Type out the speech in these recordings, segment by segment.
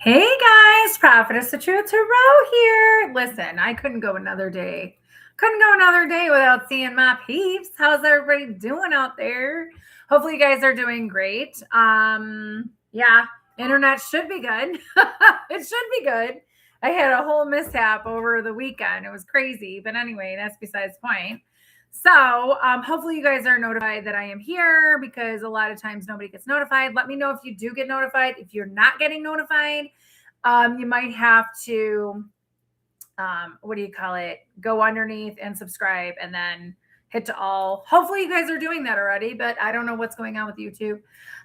Hey guys, Prophetess of Truth Tarot here. Listen, I couldn't go another day. Without seeing my peeps. How's everybody doing out there? Hopefully you guys are doing great. Yeah, internet should be good. It should be good. I had a whole mishap over the weekend. It was crazy. But anyway, that's besides the point. So hopefully you guys are notified that I am here because a lot of times nobody gets notified. Let me know if you do get notified. If you're not getting notified, you might have to, go underneath and subscribe and then hit to all. Hopefully you guys are doing that already, but I don't know what's going on with YouTube.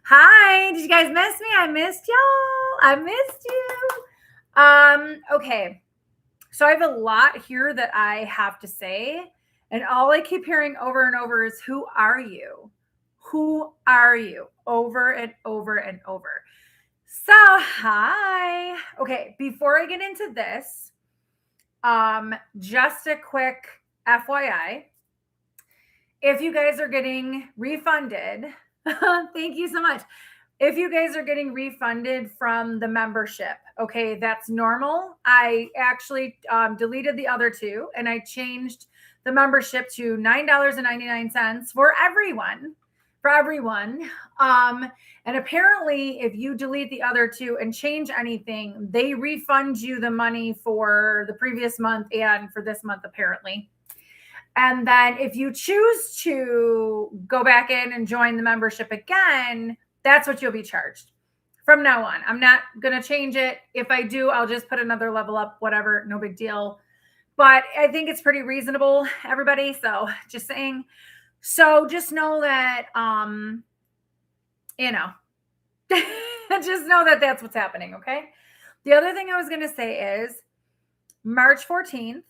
Hi, did you guys miss me? I missed y'all. I missed you. Okay. So I have a lot here that I have to say. And all I keep hearing over and over is, who are you? Who are you? Over and over and over. So, hi. Okay, before I get into this, just a quick FYI. If you guys are getting refunded, thank you so much. If you guys are getting refunded from the membership, okay, that's normal. I actually deleted the other two and I changed the membership to $9.99 for everyone. And apparently if you delete the other two and change anything, they refund you the money for the previous month and for this month, apparently. And then if you choose to go back in and join the membership again, that's what you'll be charged from now on. I'm not going to change it. If I do, I'll just put another level up, whatever, no big deal. But I think it's pretty reasonable, everybody. So just saying. So just know that, just know that that's what's happening. Okay. The other thing I was going to say is March 14th,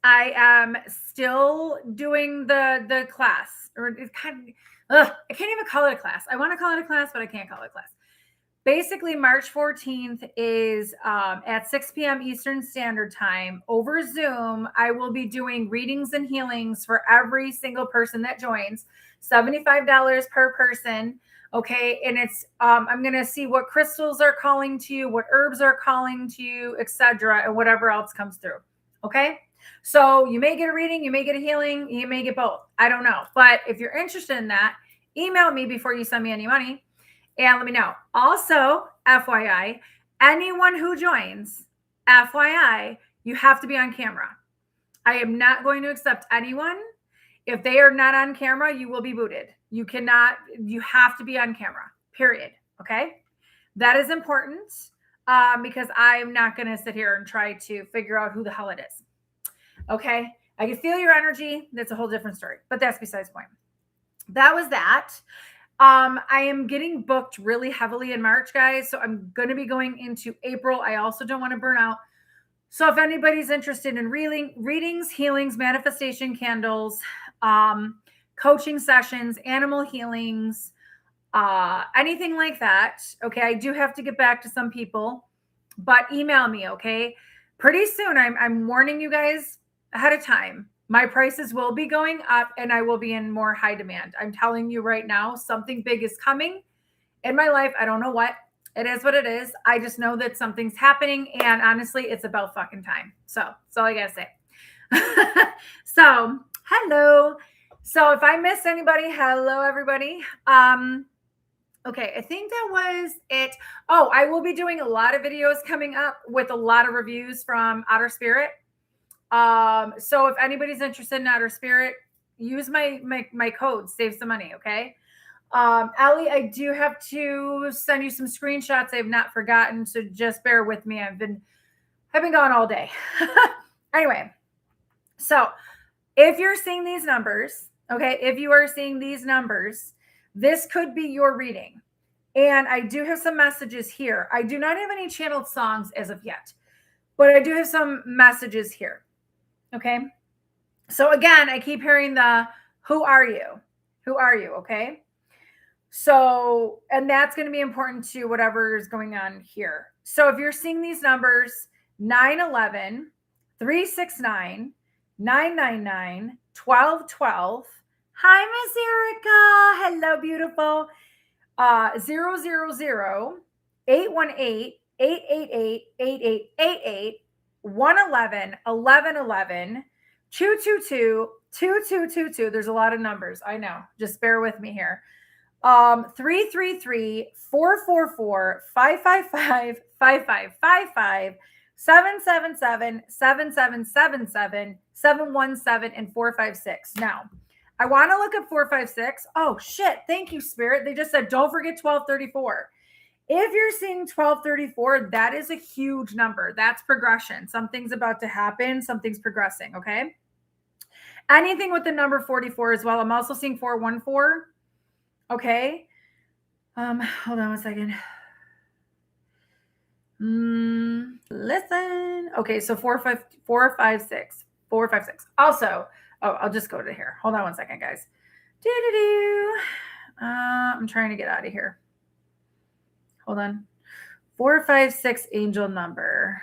I am still doing the class, or it's kind of, I can't even call it a class. I want to call it a class, but I can't call it a class. Basically, March 14th is at 6 p.m. Eastern Standard Time over Zoom. I will be doing readings and healings for every single person that joins, $75 per person. Okay. And it's, I'm going to see what crystals are calling to you, what herbs are calling to you, etc., and whatever else comes through. Okay. So you may get a reading, you may get a healing, you may get both. I don't know. But if you're interested in that, email me before you send me any money and let me know. Also, FYI, anyone who joins, FYI, you have to be on camera. I am not going to accept anyone. If they are not on camera, you will be booted. You have to be on camera, period. Okay. That is important because I'm not going to sit here and try to figure out who the hell it is. Okay. I can feel your energy. That's a whole different story, but that's besides the point. That was that. I am getting booked really heavily in March, guys. So I'm going to be going into April. I also don't want to burn out. So if anybody's interested in readings, healings, manifestation candles, coaching sessions, animal healings, anything like that. Okay. I do have to get back to some people, but email me. Okay. Pretty soon. I'm warning you guys ahead of time. My prices will be going up and I will be in more high demand. I'm telling you right now, something big is coming in my life. I don't know what. It is what it is. I just know that something's happening. And honestly, it's about fucking time. So that's all I got to say. So, hello. So if I missed anybody, hello, everybody. Okay, I think that was it. Oh, I will be doing a lot of videos coming up with a lot of reviews from Outer Spirit. So if anybody's interested in Outer Spirit, use my code, save some money. Okay. Allie, I do have to send you some screenshots. I have not forgotten. So just bear with me. I've been gone all day. Anyway. So if you're seeing these numbers, okay, if you are seeing these numbers, this could be your reading. And I do have some messages here. I do not have any channeled songs as of yet, but I do have some messages here. Okay. So again, I keep hearing who are you? Who are you? Okay. So, and that's going to be important to whatever is going on here. So if you're seeing these numbers, 911, 369, 999, 1212. Hi, Miss Erica. Hello, beautiful. 000, 818, 888-8888, 111, 1111, 222, 2222. There's a lot of numbers. I know. Just bear with me here. 333-444-555-5555, 777-7777, 717, and 456. Now, I want to look at 456. Oh, shit. Thank you, Spirit. They just said, don't forget 1234. If you're seeing 1234, that is a huge number. That's progression. Something's about to happen. Something's progressing, okay? Anything with the number 44 as well. I'm also seeing 414. Okay. Hold on one second. Listen. Okay, so 456. Also, I'll just go to here. Hold on one second, guys. I'm trying to get out of here. Hold on. 456 angel number.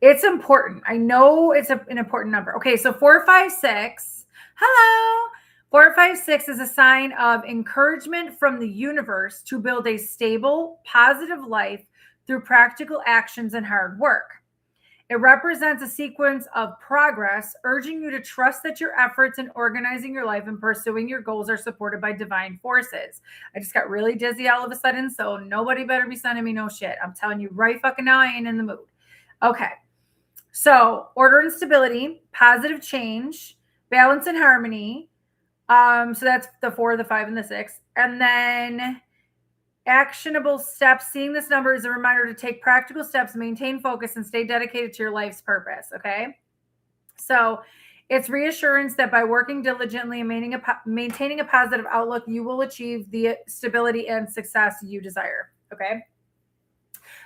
It's important. I know it's an important number. Okay, so 456. Hello. 456 is a sign of encouragement from the universe to build a stable, positive life through practical actions and hard work. It represents a sequence of progress, urging you to trust that your efforts in organizing your life and pursuing your goals are supported by divine forces. I just got really dizzy all of a sudden, so nobody better be sending me no shit. I'm telling you right fucking now, I ain't in the mood. Okay. So order and stability, positive change, balance and harmony. So that's the 4, the 5, and the 6. And then actionable steps. Seeing this number is a reminder to take practical steps, maintain focus, and stay dedicated to your life's purpose. Okay. So it's reassurance that by working diligently and maintaining a positive outlook, you will achieve the stability and success you desire. Okay.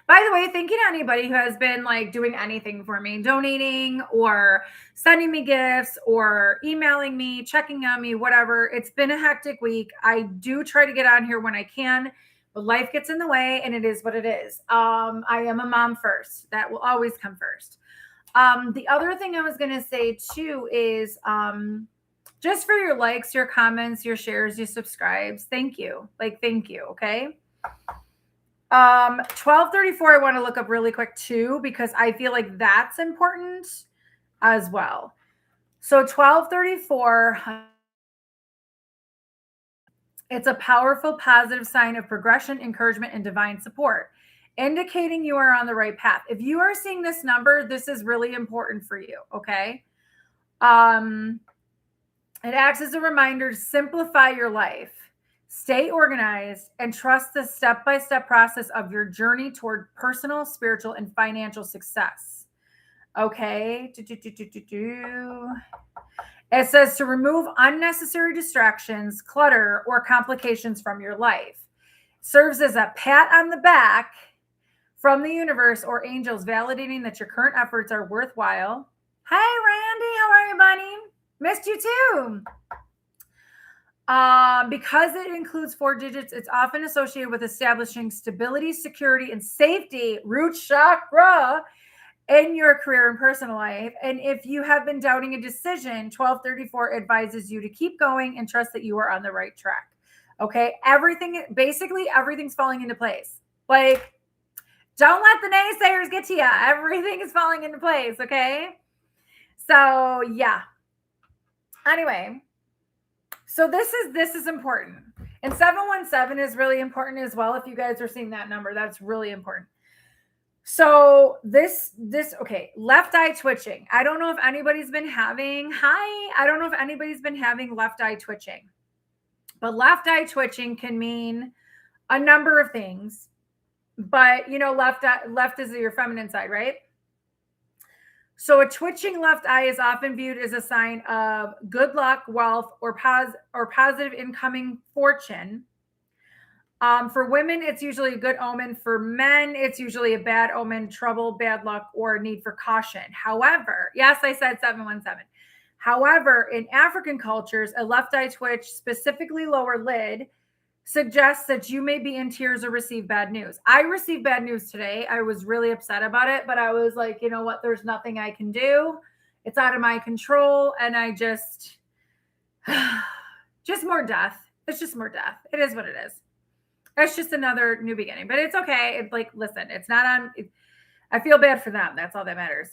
By the way, thank you to anybody who has been like doing anything for me, donating or sending me gifts or emailing me, checking on me, whatever. It's been a hectic week. I do try to get on here when I can, but life gets in the way and it is what it is. I am a mom first. That will always come first. The other thing I was going to say too is just for your likes, your comments, your shares, your subscribes. Thank you. Thank you. Okay. 1234, I want to look up really quick too, because I feel like that's important as well. So 1234, it's a powerful, positive sign of progression, encouragement, and divine support, indicating you are on the right path. If you are seeing this number, this is really important for you. Okay. It acts as a reminder to simplify your life. Stay organized and trust the step-by-step process of your journey toward personal, spiritual, and financial success. Okay. It says to remove unnecessary distractions, clutter, or complications from your life. Serves as a pat on the back from the universe or angels, validating that your current efforts are worthwhile. Hey, Randy, how are you, buddy? Missed you too. Because it includes 4 digits, it's often associated with establishing stability, security, and safety, root chakra, in your career and personal life. And if you have been doubting a decision, 1234 advises you to keep going and trust that you are on the right track. Okay. Basically everything's falling into place. Don't let the naysayers get to you. Everything is falling into place. Okay. So yeah. Anyway. So this is important. And 717 is really important as well. If you guys are seeing that number, that's really important. So okay, left eye twitching. I don't know if anybody's been having left eye twitching. But left eye twitching can mean a number of things. But left is your feminine side, right? So a twitching left eye is often viewed as a sign of good luck, wealth, or positive incoming fortune. For women, it's usually a good omen. For men, it's usually a bad omen, trouble, bad luck, or a need for caution. However, yes, I said 717. However, in African cultures, a left eye twitch, specifically lower lid, suggests that you may be in tears or receive bad news. I received bad news today. I was really upset about it, but I was like, you know what? There's nothing I can do. It's out of my control. And I just more death. It's just more death. It is what it is. That's just another new beginning, but it's okay. It's like, listen, it's not on. I feel bad for them. That's all that matters.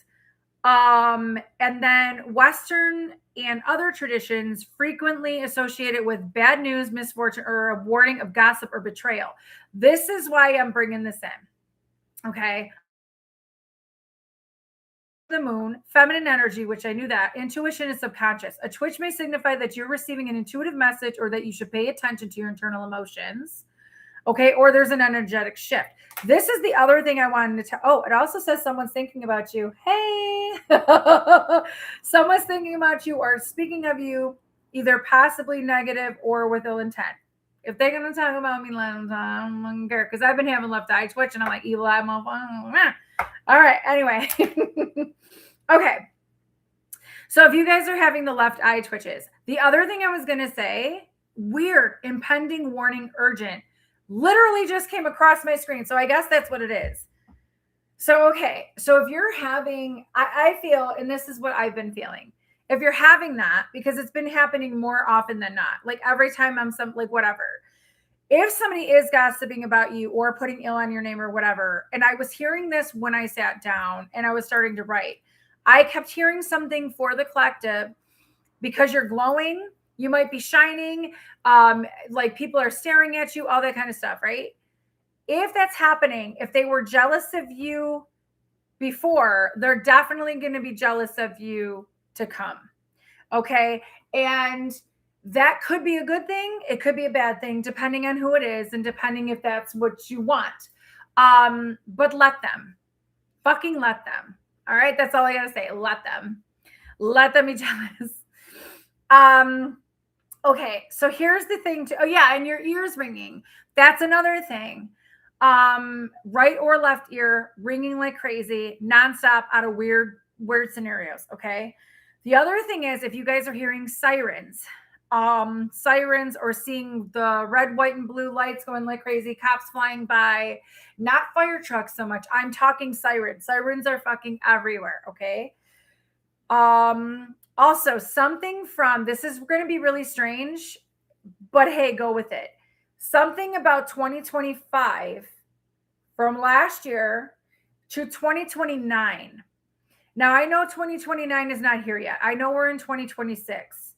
And then Western and other traditions frequently associated with bad news, misfortune, or a warning of gossip or betrayal. This is why I'm bringing this in. Okay. The moon, feminine energy, which I knew that, intuition is subconscious. A twitch may signify that you're receiving an intuitive message or that you should pay attention to your internal emotions. Okay. Or there's an energetic shift. This is the other thing I wanted to tell. Oh, it also says someone's thinking about you. Hey, someone's thinking about you or speaking of you, either possibly negative or with ill intent. If they're going to talk about me, let them talk. I don't care. Because I've been having left eye twitch and I'm like, evil eye motherfucker. All right. Anyway. Okay. So if you guys are having the left eye twitches, the other thing I was going to say, weird, impending, warning, urgent, literally just came across my screen. So I guess that's what it is. So, okay. So if you're having, I feel, and this is what I've been feeling, if you're having that, because it's been happening more often than not, like every time I'm like whatever, if somebody is gossiping about you or putting ill on your name or whatever, and I was hearing this when I sat down and I was starting to write, I kept hearing something for the collective because you're glowing. You might be shining, like people are staring at you, all that kind of stuff, right? If that's happening, if they were jealous of you before, they're definitely going to be jealous of you to come. Okay. And that could be a good thing. It could be a bad thing, depending on who it is and depending if that's what you want. But let them. Fucking let them. All right. That's all I got to say. Let them. Let them be jealous. Okay, so here's the thing oh yeah, and your ears ringing. That's another thing. Right or left ear ringing like crazy, nonstop out of weird scenarios. Okay. The other thing is if you guys are hearing sirens or seeing the red, white, and blue lights going like crazy, cops flying by, not fire trucks so much. I'm talking sirens. Sirens are fucking everywhere. Okay. Also, something from this is going to be really strange, but hey, go with it. Something about 2025 from last year to 2029. Now, I know 2029 is not here yet. I know we're in 2026.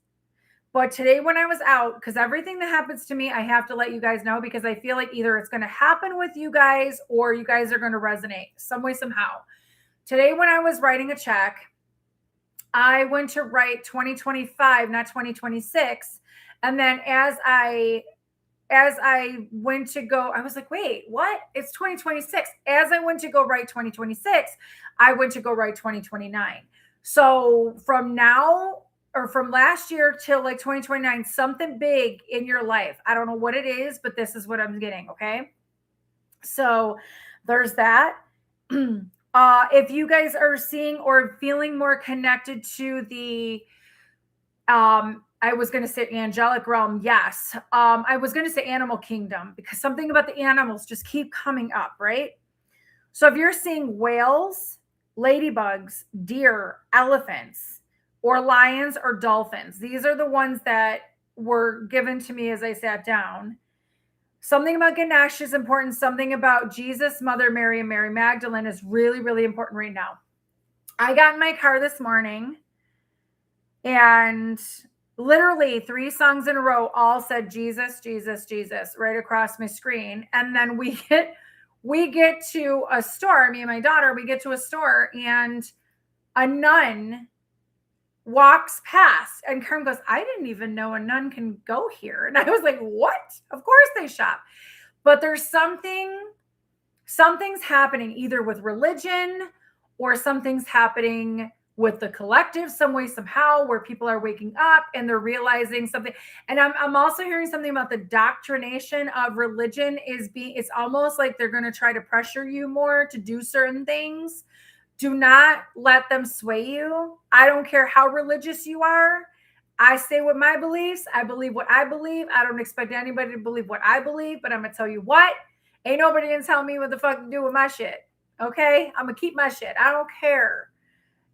But today, when I was out, because everything that happens to me, I have to let you guys know because I feel like either it's going to happen with you guys or you guys are going to resonate some way, somehow. Today, when I was writing a check, I went to write 2025, not 2026. And then as I went to go, I was like, wait, what? It's 2026. As I went to go write 2026, I went to go write 2029. So from now or from last year till like 2029, something big in your life. I don't know what it is, but this is what I'm getting. Okay. So there's that. If you guys are seeing or feeling more connected to the, I was going to say angelic realm. Yes. I was going to say animal kingdom because something about the animals just keep coming up, right? So if you're seeing whales, ladybugs, deer, elephants, or lions or dolphins, these are the ones that were given to me as I sat down. Something about Ganesh is important. Something about Jesus, Mother Mary, and Mary Magdalene is really, really important right now. I got in my car this morning and literally 3 songs in a row all said Jesus, Jesus, Jesus right across my screen. And then we get to a store, me and my daughter, we get to a store and a nun walks past and Karen goes, I didn't even know a nun can go here. And I was like, what? Of course they shop. But there's something's happening either with religion or something's happening with the collective some way, somehow, where people are waking up and they're realizing something. And I'm also hearing something about the doctrination of religion it's almost like they're going to try to pressure you more to do certain things. Do not let them sway you. I don't care how religious you are. I stay with my beliefs. I believe what I believe. I don't expect anybody to believe what I believe, but I'm going to tell you what, ain't nobody going to tell me what the fuck to do with my shit. Okay? I'm going to keep my shit. I don't care.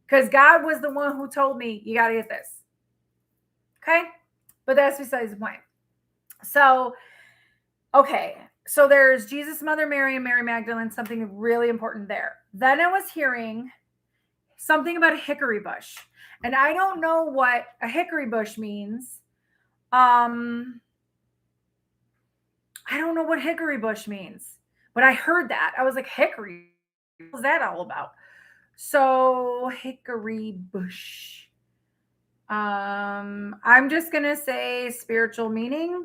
Because God was the one who told me, you got to get this. Okay? But that's besides the point. So, okay. So there's Jesus, Mother Mary, and Mary Magdalene, something really important there. Then I was hearing something about a hickory bush. And I don't know what a hickory bush means. I don't know what hickory bush means, but I heard that. I was like, hickory, what's that all about? So hickory bush. I'm just going to say spiritual meaning.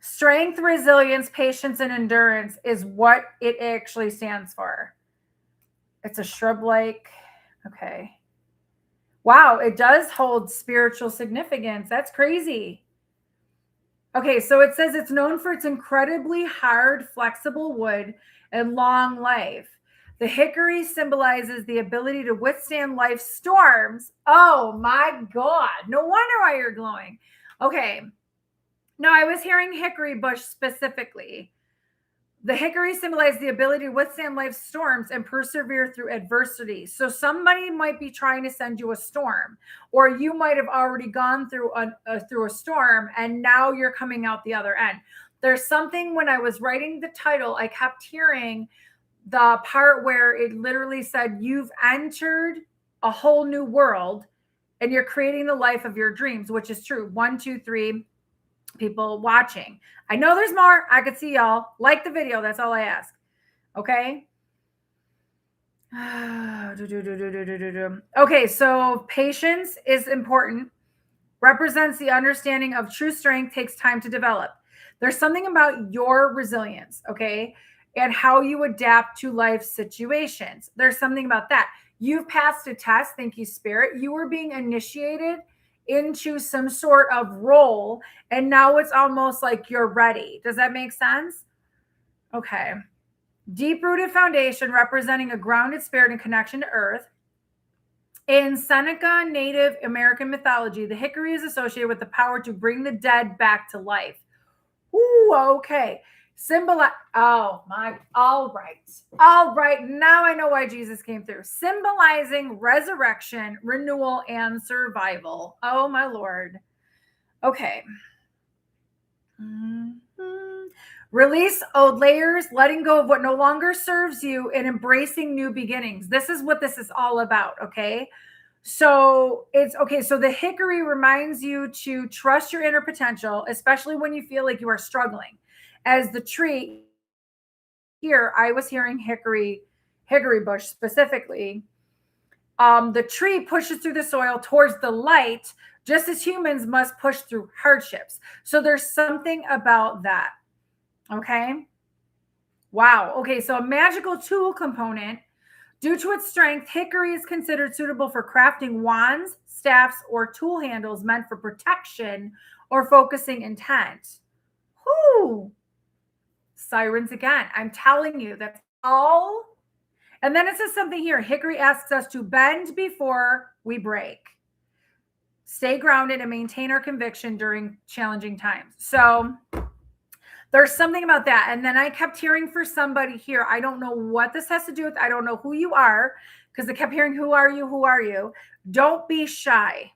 Strength, resilience, patience, and endurance is what it actually stands for. It's a shrub-like. Okay. Wow, it does hold spiritual significance. That's crazy. Okay, so it says it's known for its incredibly hard, flexible wood and long life. The hickory symbolizes the ability to withstand life's storms. Oh my God. No wonder why you're glowing. Okay. No, I was hearing hickory bush specifically. The hickory symbolizes the ability to withstand life's storms and persevere through adversity. So somebody might be trying to send you a storm, or you might have already gone through a storm and now you're coming out the other end. There's something when I was writing the title, I kept hearing the part where it literally said, you've entered a whole new world and you're creating the life of your dreams, which is true. 1, 2, 3 people watching. I know there's more. I could see y'all. Like the video. That's all I ask. Okay. Okay. So patience is important. Represents the understanding of true strength takes time to develop. There's something about your resilience. Okay. And how you adapt to life situations. There's something about that. You've passed a test. Thank you, Spirit. You were being initiated into some sort of role, and now it's almost like you're ready. Does that make sense? Okay. Deep-rooted foundation representing a grounded spirit and connection to earth. In Seneca Native American mythology, the hickory is associated with the power to bring the dead back to life. Ooh, okay. All right. Now I know why Jesus came through. Symbolizing resurrection, renewal, and survival. Oh my Lord. Okay. Release old layers, letting go of what no longer serves you, and embracing new beginnings. This is what this is all about. Okay. So it's okay. So the hickory reminds you to trust your inner potential, especially when you feel like you are struggling. As the tree here, I was hearing hickory bush specifically. The tree pushes through the soil towards the light, just as humans must push through hardships. So there's something about that. Okay. Wow. Okay. So a magical tool component. Due to its strength, hickory is considered suitable for crafting wands, staffs, or tool handles meant for protection or focusing intent. Whoo! Sirens again. I'm telling you, that's all. And then it says something here. Hickory asks us to bend before we break. Stay grounded and maintain our conviction during challenging times. So there's something about that. And then I kept hearing for somebody here. I don't know what this has to do with. I don't know who you are, because I kept hearing, who are you? Who are you? Don't be shy.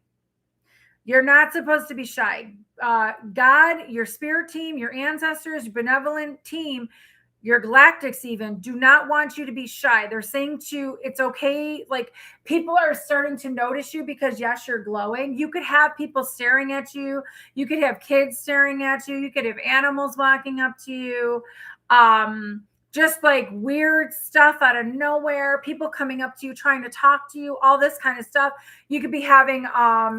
You're not supposed to be shy. God, your spirit team, your ancestors, your benevolent team, your galactics even do not want you to be shy. They're saying it's okay. Like, people are starting to notice you because yes, you're glowing. You could have people staring at you. You could have kids staring at you. You could have animals walking up to you. Just like weird stuff out of nowhere, people coming up to you, trying to talk to you, all this kind of stuff. You could be having,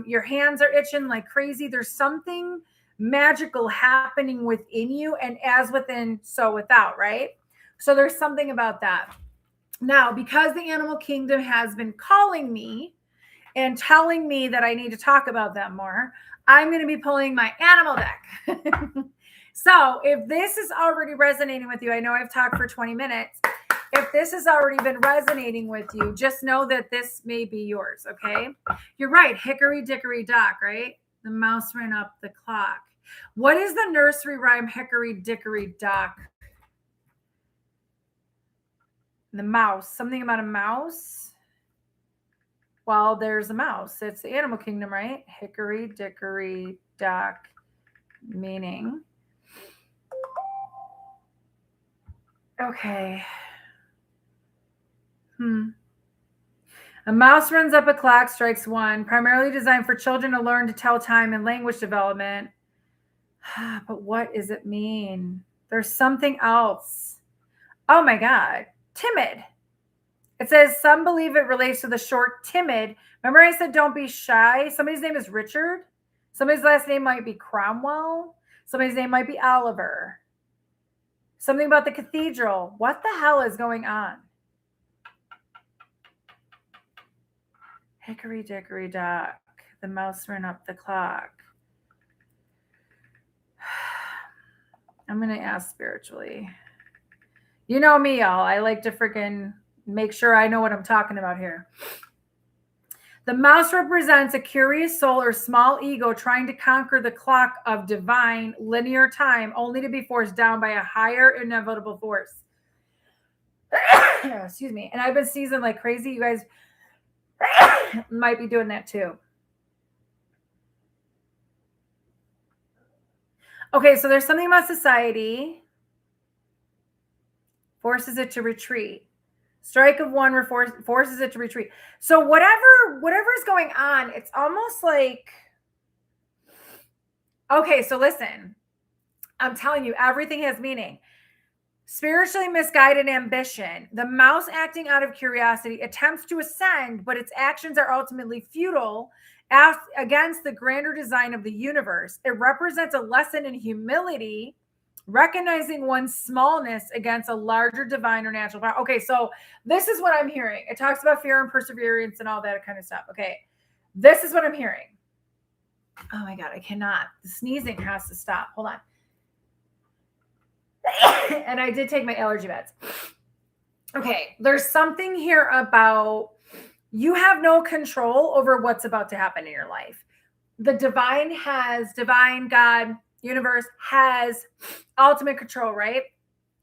your hands are itching like crazy. There's something magical happening within you, and as within, so without, right? So there's something about that. Now, because the animal kingdom has been calling me and telling me that I need to talk about them more, I'm going to be pulling my animal deck. So if this is already resonating with you, I know I've talked for 20 minutes. If this has already been resonating with you, just know that this may be yours, okay? You're right, hickory dickory dock, right? The mouse ran up the clock. What is the nursery rhyme, hickory dickory dock? The mouse. Something about a mouse? Well, there's a mouse. It's the animal kingdom, right? Hickory dickory dock meaning. Okay. A mouse runs up a clock, strikes one, primarily designed for children to learn to tell time and language development. But what does it mean? There's something else. Oh my God. Timid. It says some believe it relates to the short timid. Remember I said don't be shy? Somebody's name is Richard. Somebody's last name might be Cromwell. Somebody's name might be Oliver. Something about the cathedral. What the hell is going on? Hickory dickory dock. The mouse ran up the clock. I'm going to ask spiritually. You know me, y'all. I like to freaking make sure I know what I'm talking about here. The mouse represents a curious soul or small ego trying to conquer the clock of divine linear time, only to be forced down by a higher inevitable force. Excuse me. And I've been sneezing like crazy. You guys might be doing that too. Okay, so there's something about society forces it to retreat. Strike of one forces it to retreat. So whatever is going on, it's almost like, okay, so listen, I'm telling you, everything has meaning. Spiritually misguided ambition. The mouse, acting out of curiosity, attempts to ascend, but its actions are ultimately futile against the grander design of the universe. It represents a lesson in humility, recognizing one's smallness against a larger divine or natural power. Okay, so this is what I'm hearing. It talks about fear and perseverance and all that kind of stuff. Okay, this is what I'm hearing. Oh my God, I cannot. The sneezing has to stop. Hold on. And I did take my allergy meds. Okay, there's something here about you have no control over what's about to happen in your life. The divine God, universe has ultimate control, right?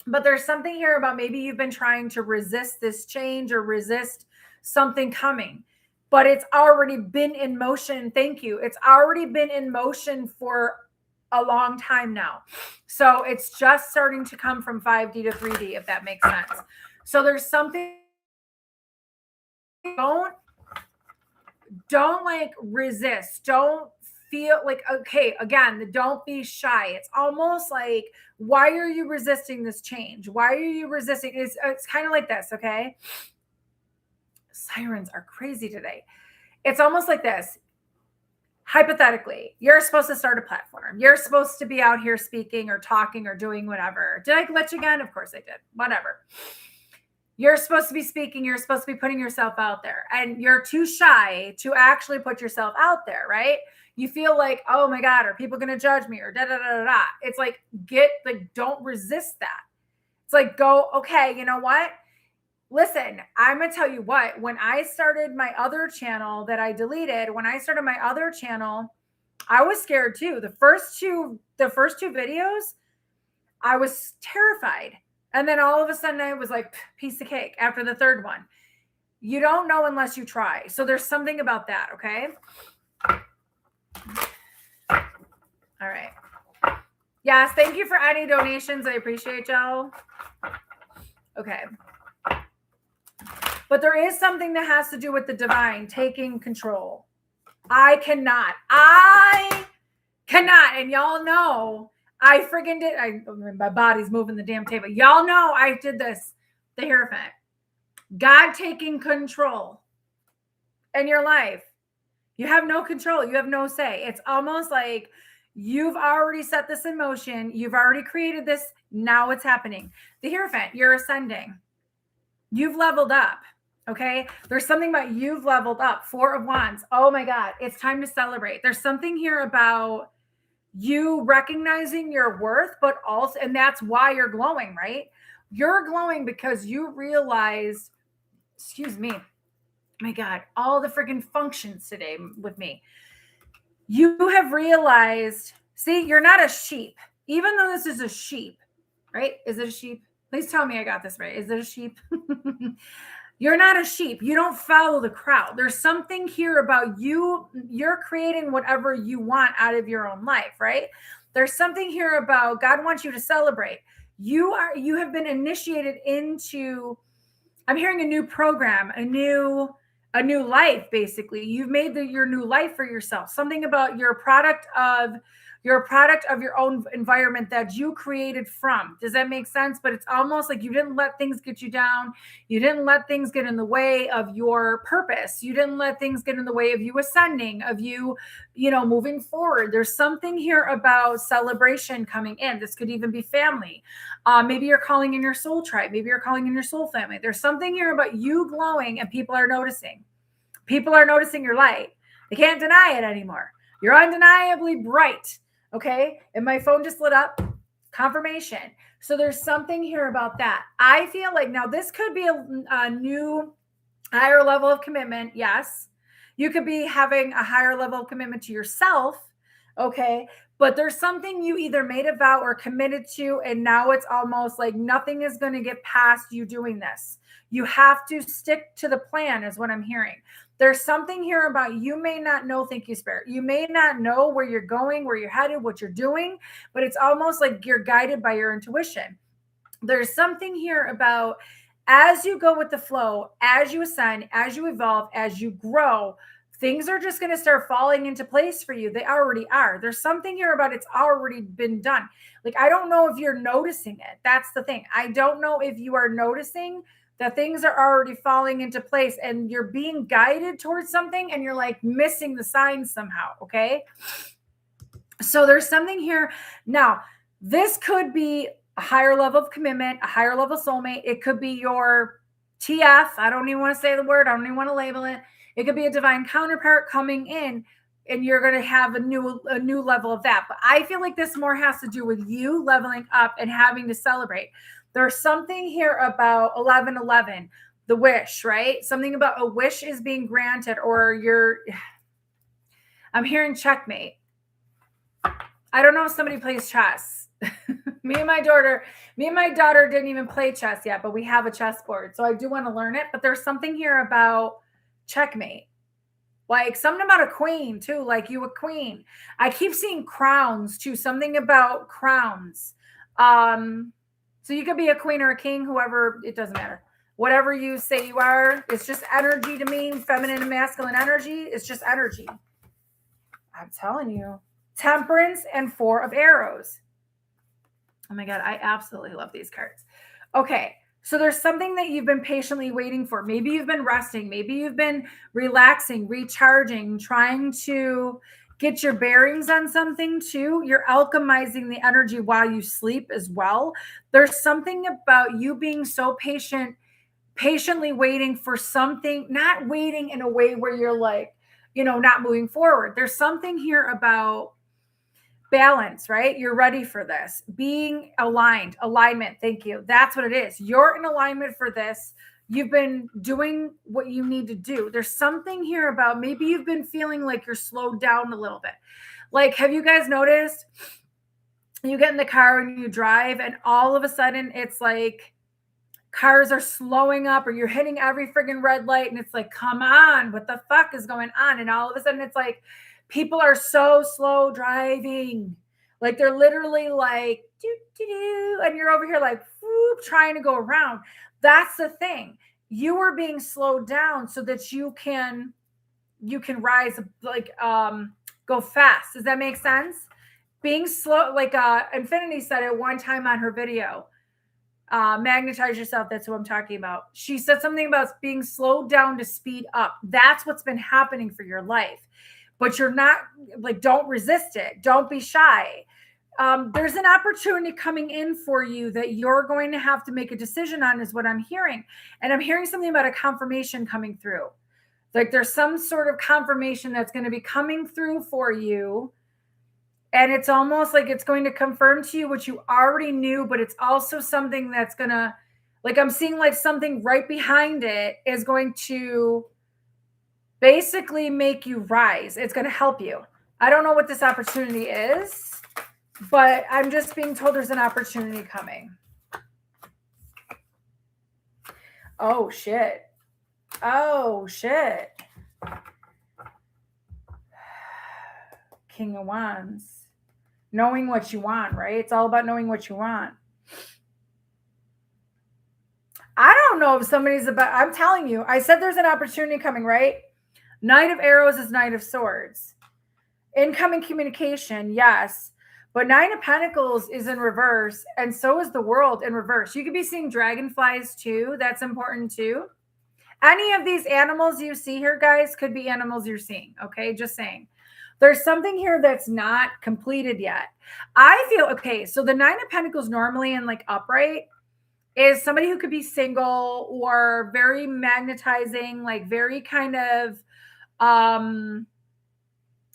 But there's something here about maybe you've been trying to resist this change or resist something coming, but it's already been in motion. Thank you. It's already been in motion for a long time now. So it's just starting to come from 5D to 3D, if that makes sense. So there's something, don't like resist. Don't feel like, okay, again, don't be shy. It's almost like, why are you resisting this change? Why are you resisting? It's kind of like this, okay? Sirens are crazy today. It's almost like this. Hypothetically, you're supposed to start a platform. You're supposed to be out here speaking or talking or doing whatever. Did I glitch again? Of course I did. Whatever. You're supposed to be speaking. You're supposed to be putting yourself out there. And you're too shy to actually put yourself out there, right? You feel like, oh my God, are people going to judge me or da da da da da? It's like, don't resist that. It's like, go, okay, you know what? Listen, I'm going to tell you what, when I started my other channel that I deleted, I was scared too. The first two videos, I was terrified. And then all of a sudden I was like, piece of cake after the third one. You don't know unless you try. So there's something about that. Okay. All right. Yes. Thank you for any donations. I appreciate y'all. Okay. But there is something that has to do with the divine taking control. I cannot. And y'all know I friggin' did. My body's moving the damn table. Y'all know I did this. The Hierophant. God taking control in your life. You have no control. You have no say. It's almost like you've already set this in motion. You've already created this. Now it's happening. The Hierophant, you're ascending. You've leveled up. Okay. There's something about you've leveled up. 4 of Wands. Oh my God. It's time to celebrate. There's something here about you recognizing your worth, but also, and that's why you're glowing, right? You're glowing because you realized, excuse me, my God, all the freaking functions today with me. You have realized, see, you're not a sheep, even though this is a sheep, right? Is it a sheep? Please tell me I got this right. Is it a sheep? You're not a sheep. You don't follow the crowd. There's something here about you. You're creating whatever you want out of your own life, right? There's something here about God wants you to celebrate. You have been initiated into, I'm hearing a new program, a new life. Basically, you've made your new life for yourself. Something about your product of your own environment that you created from. Does that make sense? But it's almost like you didn't let things get you down. You didn't let things get in the way of your purpose. You didn't let things get in the way of you ascending, of you, moving forward. There's something here about celebration coming in. This could even be family. Maybe you're calling in your soul tribe. Maybe you're calling in your soul family. There's something here about you glowing, and people are noticing. People are noticing your light. They can't deny it anymore. You're undeniably bright. Okay. And my phone just lit up. Confirmation. So there's something here about that. I feel like now this could be a new higher level of commitment. Yes. You could be having a higher level of commitment to yourself. Okay. But there's something you either made a vow or committed to, and now it's almost like nothing is going to get past you doing this. You have to stick to the plan, is what I'm hearing. There's something here about you may not know, thank you, Spirit. You may not know where you're going, where you're headed, what you're doing, but it's almost like you're guided by your intuition. There's something here about as you go with the flow, as you ascend, as you evolve, as you grow, things are just going to start falling into place for you. They already are. There's something here about it's already been done. Like, I don't know if you're noticing it. That's the thing. I don't know if you are noticing that things are already falling into place and you're being guided towards something and you're like missing the signs somehow. Okay. So there's something here. Now, this could be a higher level of commitment, a higher level soulmate. It could be your TF. I don't even want to say the word. I don't even want to label it. It could be a divine counterpart coming in, and you're going to have a new level of that. But I feel like this more has to do with you leveling up and having to celebrate. There's something here about 1111, the wish, right? Something about a wish is being granted, or I'm hearing checkmate. I don't know if somebody plays chess. Me and my daughter didn't even play chess yet, but we have a chessboard. So I do want to learn it. But there's something here about checkmate. Like something about a queen too, like you a queen. I keep seeing crowns too, something about crowns. So you could be a queen or a king, whoever, it doesn't matter. Whatever you say you are, it's just energy to me, feminine and masculine energy. It's just energy. I'm telling you. Temperance and 4 of arrows. Oh my God, I absolutely love these cards. Okay, so there's something that you've been patiently waiting for. Maybe you've been resting. Maybe you've been relaxing, recharging, trying to get your bearings on something too. You're alchemizing the energy while you sleep as well. There's something about you being so patiently waiting for something, not waiting in a way where you're like, not moving forward. There's something here about balance, right? You're ready for this. Being alignment. Thank you. That's what it is. You're in alignment for this. You've been doing what you need to do. There's something here about maybe you've been feeling like you're slowed down a little bit. Like, have you guys noticed you get in the car and you drive and all of a sudden it's like cars are slowing up or you're hitting every friggin' red light and it's like, come on, what the fuck is going on? And all of a sudden it's like, people are so slow driving. Like they're literally like, and you're over here like, whoop, trying to go around. That's the thing. You are being slowed down so that you can rise, like, go fast. Does that make sense? Being slow, like Infinity said it one time on her video. Magnetize yourself. That's what I'm talking about. She said something about being slowed down to speed up. That's what's been happening for your life. But you're not like, don't resist it. Don't be shy. There's an opportunity coming in for you that you're going to have to make a decision on, is what I'm hearing. And I'm hearing something about a confirmation coming through. Like there's some sort of confirmation that's going to be coming through for you. And it's almost like it's going to confirm to you what you already knew, but it's also something that's going to, like, I'm seeing like something right behind it is going to basically make you rise. It's going to help you. I don't know what this opportunity is, but I'm just being told there's an opportunity coming. Oh, shit. Oh, shit. King of Wands. knowing what you want, right? It's all about knowing what you want. I don't know if somebody's about, I'm telling you, I said there's an opportunity coming, right? Knight of Arrows is Knight of Swords. Incoming communication, yes. But Nine of Pentacles is in reverse, and so is the World in reverse. You could be seeing dragonflies too. That's important too. Any of these animals you see here, guys, could be animals you're seeing. Okay, just saying. There's something here that's not completed yet. I feel, okay, so the Nine of Pentacles normally in like upright is somebody who could be single or very magnetizing, like very kind of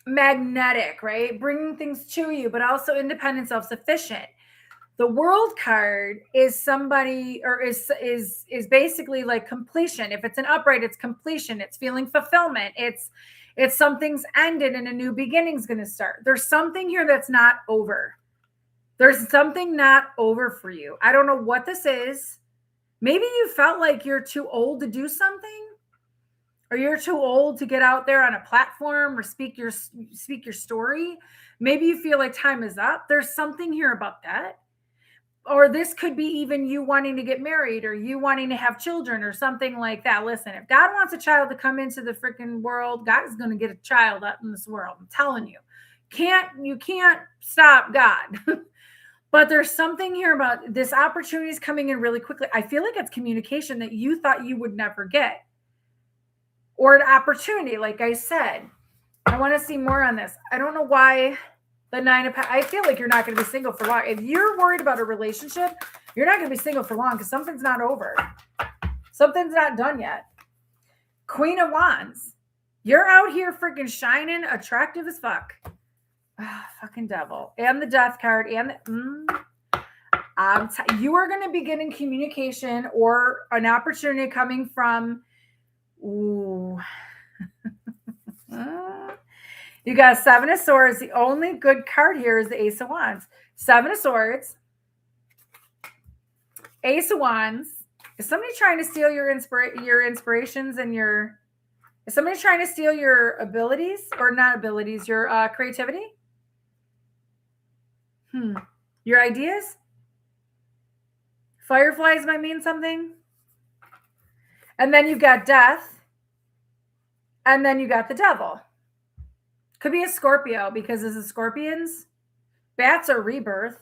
magnetic, right? Bringing things to you, but also independent, self-sufficient. The World card is somebody, or is basically like completion. If it's an upright, it's completion. It's feeling fulfillment. It's something's ended and a new beginning's going to start. There's something here that's not over. There's something not over for you. I don't know what this is. Maybe you felt like you're too old to do something, or you're too old to get out there on a platform or speak your story. Maybe you feel like time is up. There's something here about that. Or this could be even you wanting to get married, or you wanting to have children, or something like that. Listen, if God wants a child to come into the freaking world, God is going to get a child up in this world. I'm telling you. You can't stop God. But there's something here about this opportunity is coming in really quickly. I feel like it's communication that you thought you would never get, or an opportunity. Like I said, I want to see more on this. I don't know why the I feel like you're not going to be single for long. If you're worried about a relationship, you're not going to be single for long because something's not over. Something's not done yet. Queen of Wands. You're out here freaking shining, attractive as fuck. Fucking devil. And the Death card. And you are going to be getting communication or an opportunity coming from... Ooh. You got Seven of Swords. The only good card here is the Ace of Wands. Seven of Swords. Ace of Wands. Is somebody trying to steal your inspirations and your... Is somebody trying to steal your abilities? Or not abilities, your creativity? Your ideas? Fireflies might mean something. And then you've got Death. And then you got the Devil. Could be a Scorpio, because as the Scorpions, bats are rebirth.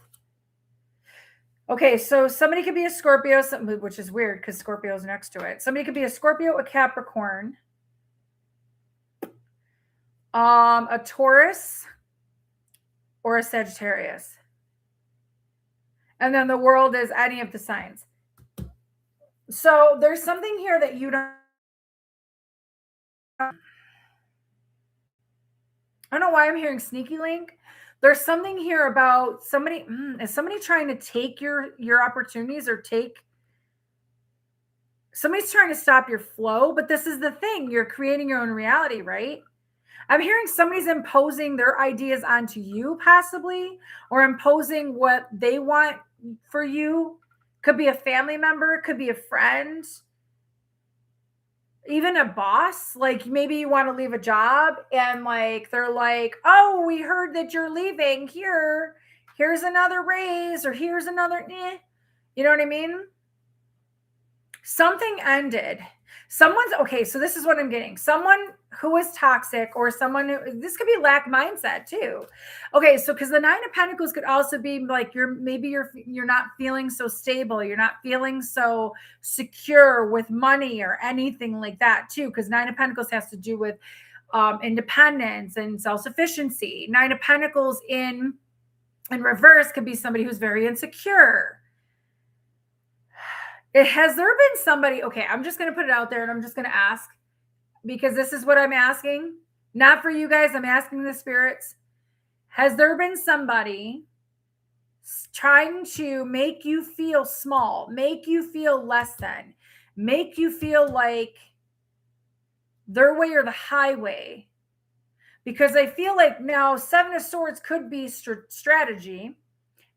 Okay, so somebody could be a Scorpio, which is weird because Scorpio's next to it. Somebody could be a Scorpio, a Capricorn, a Taurus, or a Sagittarius. And then the World is any of the signs. So there's something here that you don't... I don't know why I'm hearing sneaky link. There's something here about somebody... is somebody trying to take your opportunities, or somebody's trying to stop your flow? But this is the thing. You're creating your own reality, right? I'm hearing somebody's imposing their ideas onto you, possibly, or imposing what they want for you. Could be a family member, could be a friend, even a boss. Like maybe you want to leave a job and like they're like, oh, we heard that you're leaving. Here's another raise, or here's another you know what I mean? Something ended. Okay, so this is what I'm getting. Someone who is toxic, or someone who... This could be lack mindset too. Okay, so because the Nine of Pentacles could also be like you're not feeling so stable. You're not feeling so secure with money or anything like that too. Because Nine of Pentacles has to do with independence and self-sufficiency. Nine of Pentacles in reverse could be somebody who's very insecure. Has there been somebody... Okay, I'm just going to put it out there and I'm just going to ask, because this is what I'm asking. Not for you guys, I'm asking the spirits. Has there been somebody trying to make you feel small, make you feel less than, make you feel like their way or the highway? Because I feel like now Seven of Swords could be strategy,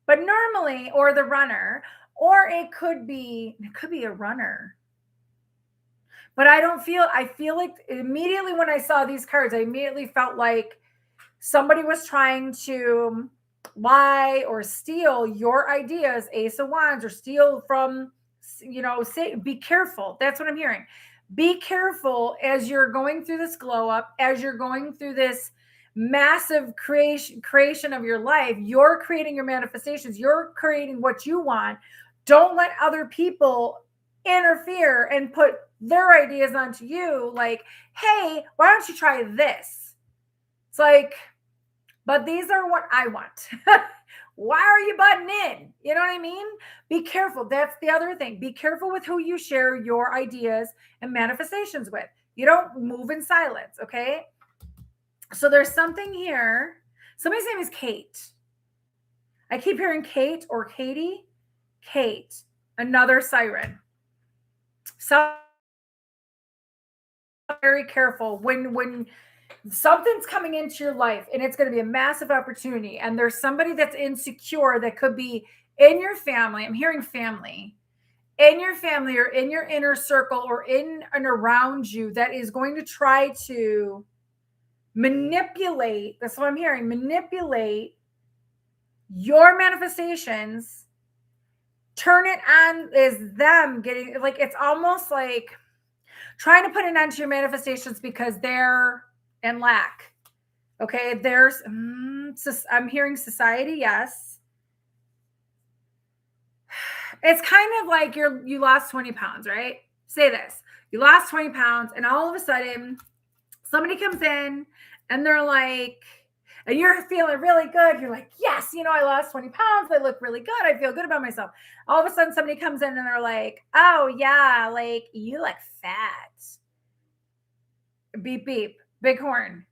but normally, or the runner... Or it could be a runner. But I feel like immediately when I saw these cards, I immediately felt like somebody was trying to lie or steal your ideas, Ace of Wands, or steal from, say, be careful. That's what I'm hearing. Be careful as you're going through this glow up, as you're going through this massive creation of your life. You're creating your manifestations. You're creating what you want. Don't let other people interfere and put their ideas onto you. Like, hey, why don't you try this? It's like, but these are what I want. Why are you butting in? You know what I mean? Be careful. That's the other thing. Be careful with who you share your ideas and manifestations with. You don't move in silence, okay? So there's something here. Somebody's name is Kate. I keep hearing Kate or Katie. Kate, another siren. So very careful when something's coming into your life and it's going to be a massive opportunity, and there's somebody that's insecure that could be in your family. I'm hearing family, in your family or in your inner circle or in and around you, that is going to try to manipulate. That's what I'm hearing. Manipulate your manifestations. Turn it on is them getting, like, it's almost like trying to put an end to your manifestations because they're in lack. Okay, there's, I'm hearing society, yes. It's kind of like you lost 20 pounds, right? Say this, you lost 20 pounds and all of a sudden somebody comes in and they're like, and you're feeling really good. You're like, yes, I lost 20 pounds. I look really good. I feel good about myself. All of a sudden somebody comes in and they're like, oh yeah, like you look fat. Beep, beep, big horn.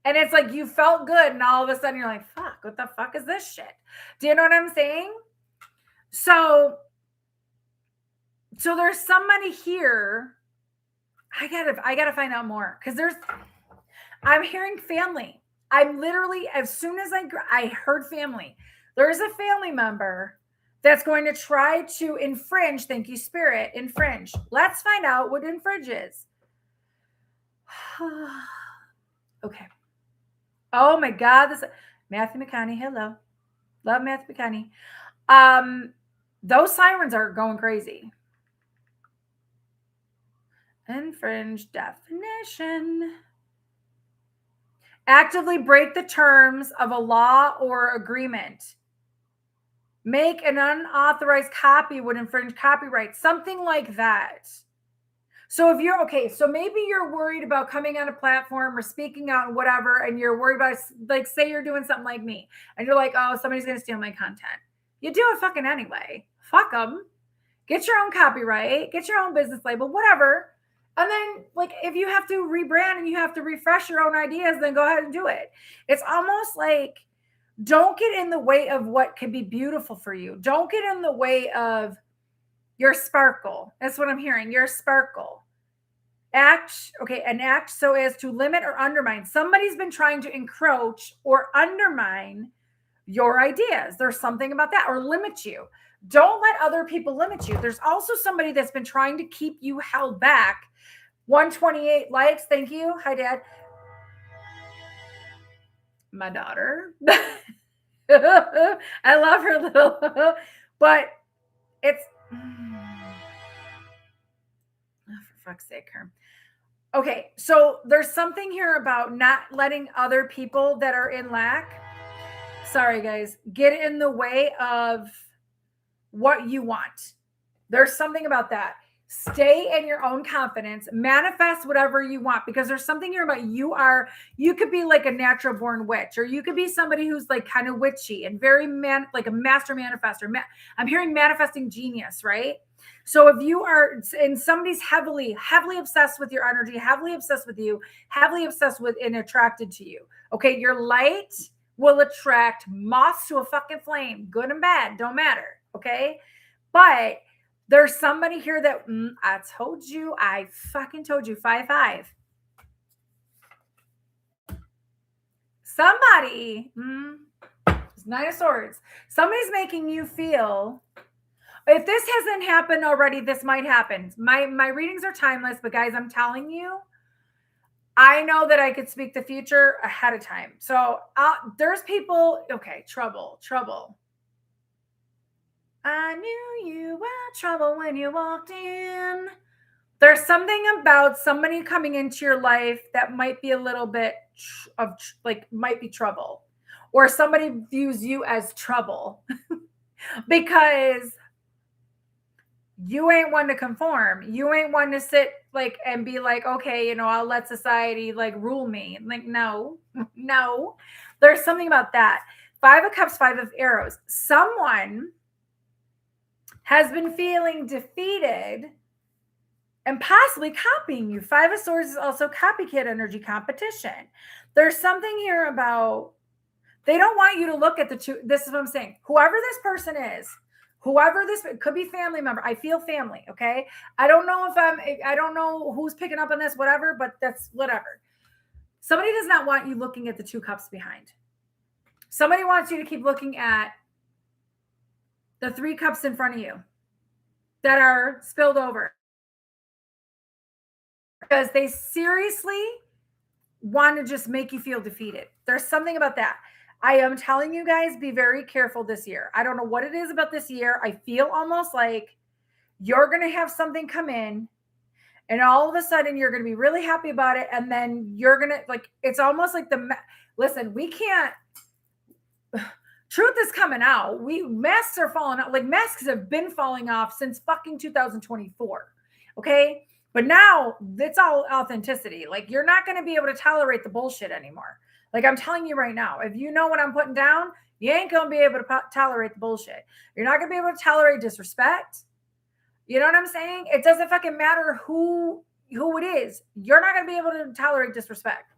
And it's like you felt good, and all of a sudden you're like, fuck, what the fuck is this shit? Do you know what I'm saying? So there's somebody here. I gotta find out more, because I'm hearing family. I'm literally, as soon as I heard family, there's a family member that's going to try to infringe. Thank you, Spirit. Infringe. Let's find out what infringe is. Okay. Oh my God, this Matthew McConaughey. Hello, love Matthew McConaughey. Those sirens are going crazy. Infringe definition: actively break the terms of a law or agreement. Make an unauthorized copy would infringe copyright. Something like that. So if you're okay, so maybe you're worried about coming on a platform or speaking out and whatever, and you're worried about, like, say you're doing something like me and you're like, oh, somebody's going to steal my content. You do it fucking anyway. Fuck them. Get your own copyright, get your own business label, whatever. And then, like, if you have to rebrand and you have to refresh your own ideas, then go ahead and do it. It's almost like, don't get in the way of what could be beautiful for you. Don't get in the way of your sparkle. That's what I'm hearing. Your sparkle. Act so as to limit or undermine. Somebody's been trying to encroach or undermine your ideas. There's something about that, or limit you. Don't let other people limit you. There's also somebody that's been trying to keep you held back. 128 likes. Thank you. Hi, Dad. My daughter. I love her little, but it's, for fuck's sake, her. Okay, so there's something here about not letting other people that are in lack, sorry guys, get in the way of what you want. There's something about that. Stay in your own confidence, manifest whatever you want, because there's something here about you could be like a natural born witch, or you could be somebody who's like kind of witchy and very like a master manifestor. I'm hearing manifesting genius, right? So if you are, and somebody's heavily obsessed with your energy, heavily obsessed with you, heavily obsessed with and attracted to you, okay, your light will attract moths to a fucking flame, good and bad, don't matter, okay? But there's somebody here that, I fucking told you, 5-5. Somebody, it's Nine of Swords. Somebody's making you feel, if this hasn't happened already, this might happen. My readings are timeless, but guys, I'm telling you, I know that I could speak the future ahead of time. So there's people, okay, trouble. I knew you were trouble when you walked in. There's something about somebody coming into your life that might be a little bit might be trouble, or somebody views you as trouble because you ain't one to conform. You ain't one to sit and be like, okay, I'll let society rule me. No, no. There's something about that. 5 of Cups, 5 of Arrows. Someone has been feeling defeated and possibly copying you. 5 of Swords is also copycat energy, competition. There's something here about they don't want you to look at the two. This is what I'm saying. Whoever this person is, it could be family member. I feel family, okay? I don't know who's picking up on this, whatever, but that's whatever. Somebody does not want you looking at the 2 cups behind. Somebody wants you to keep looking at the 3 cups in front of you that are spilled over. Because they seriously want to just make you feel defeated. There's something about that. I am telling you guys, be very careful this year. I don't know what it is about this year. I feel almost like you're going to have something come in and all of a sudden you're going to be really happy about it. And then you're going to it's almost like listen, we can't, truth is coming out. Masks are falling out. Masks have been falling off since fucking 2024. Okay. But now it's all authenticity. You're not going to be able to tolerate the bullshit anymore. I'm telling you right now, if you know what I'm putting down, you ain't going to be able to tolerate the bullshit. You're not going to be able to tolerate disrespect. You know what I'm saying? It doesn't fucking matter who it is. You're not going to be able to tolerate disrespect.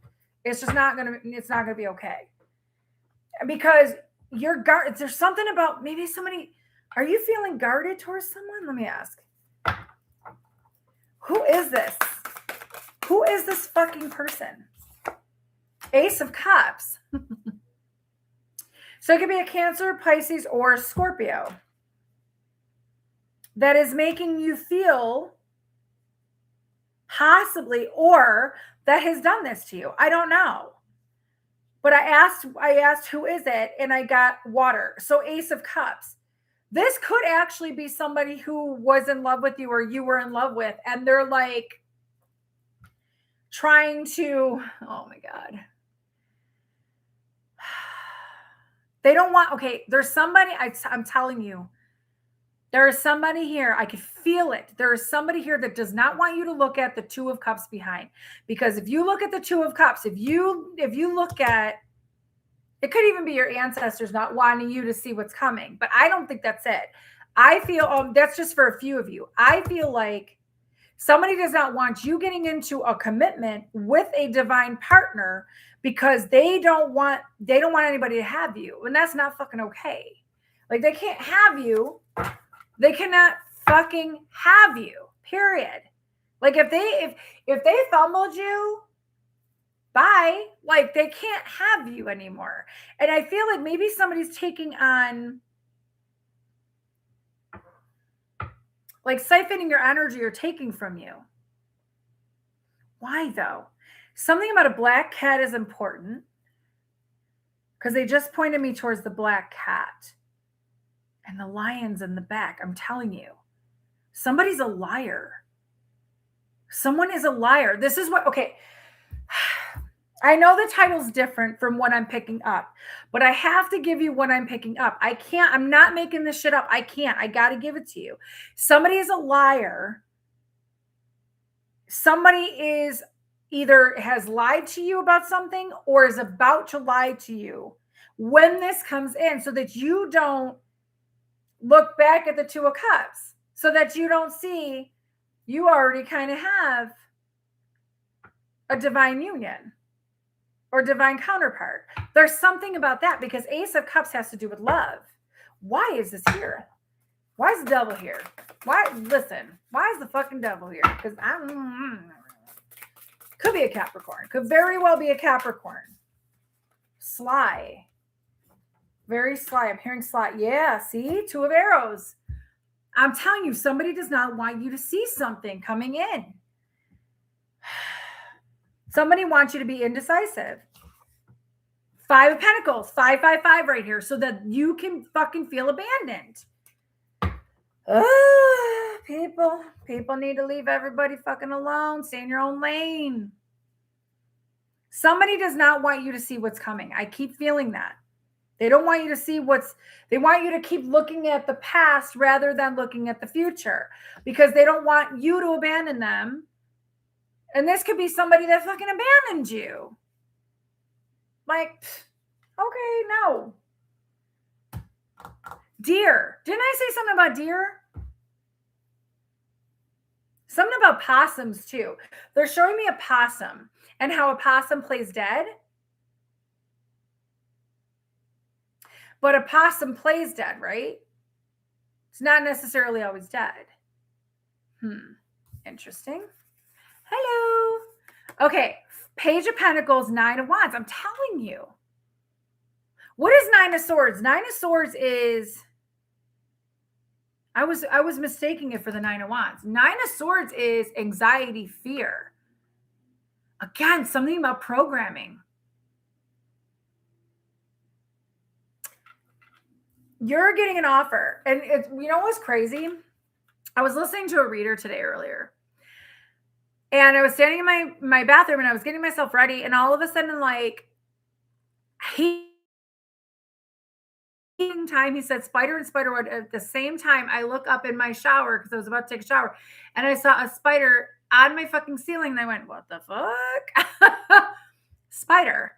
It's just not going to be okay. Because you're guarded. There's something about maybe somebody, are you feeling guarded towards someone? Let me ask. Who is this? Who is this fucking person? Ace of Cups. So it could be a Cancer, Pisces, or Scorpio that is making you feel possibly, or that has done this to you. I don't know. But I asked who is it, and I got water. So Ace of Cups. This could actually be somebody who was in love with you or you were in love with, and they're trying to, oh my God. They don't want, okay, there's somebody, I'm telling you, there is somebody here, I could feel it. There is somebody here that does not want you to look at the 2 of Cups behind. Because if you look at the 2 of Cups, if you look at, it could even be your ancestors not wanting you to see what's coming. But I don't think that's it. I feel, that's just for a few of you. I feel like somebody does not want you getting into a commitment with a divine partner because they don't want anybody to have you. And that's not fucking okay. They can't have you. They cannot fucking have you, period. If they fumbled you, bye. They can't have you anymore. And I feel like maybe somebody's taking on, siphoning your energy or taking from you. Why though? Something about a black cat is important because they just pointed me towards the black cat and the lions in the back. I'm telling you, somebody's a liar. Someone is a liar. This is what, okay. I know the title's different from what I'm picking up, but I have to give you what I'm picking up. I'm not making this shit up. I got to give it to you. Somebody is a liar. Somebody is either has lied to you about something or is about to lie to you when this comes in so that you don't look back at the 2 of Cups, so that you don't see you already kind of have a divine union or divine counterpart. There's something about that because Ace of Cups has to do with love. Why is this here? Why is the devil here? Why is the fucking devil here? Because could be a Capricorn. Could very well be a Capricorn. Sly. Very sly. I'm hearing sly. Yeah, see? 2 of Arrows. I'm telling you, somebody does not want you to see something coming in. Somebody wants you to be indecisive. 5 of Pentacles, 555 right here, so that you can fucking feel abandoned. People need to leave everybody fucking alone. Stay in your own lane. Somebody does not want you to see what's coming. I keep feeling that. They don't want you to see they want you to keep looking at the past rather than looking at the future, because they don't want you to abandon them. And this could be somebody that fucking abandoned you. Like, okay, no. Deer. Didn't I say something about deer? Something about possums too. They're showing me a possum and how a possum plays dead. But a possum plays dead, right? It's not necessarily always dead. Interesting. Hello. Okay. Page of Pentacles, 9 of Wands. I'm telling you. What is 9 of Swords? 9 of Swords is... I was mistaking it for the 9 of Wands. 9 of Swords is anxiety, fear. Again, something about programming. You're getting an offer. And it's, you know what's crazy? I was listening to a reader today earlier. And I was standing in my bathroom and I was getting myself ready. And all of a sudden, like, time he said spider and spiderwood. At the same time, I look up in my shower because I was about to take a shower, and I saw a spider on my fucking ceiling, and I went, what the fuck? Spider.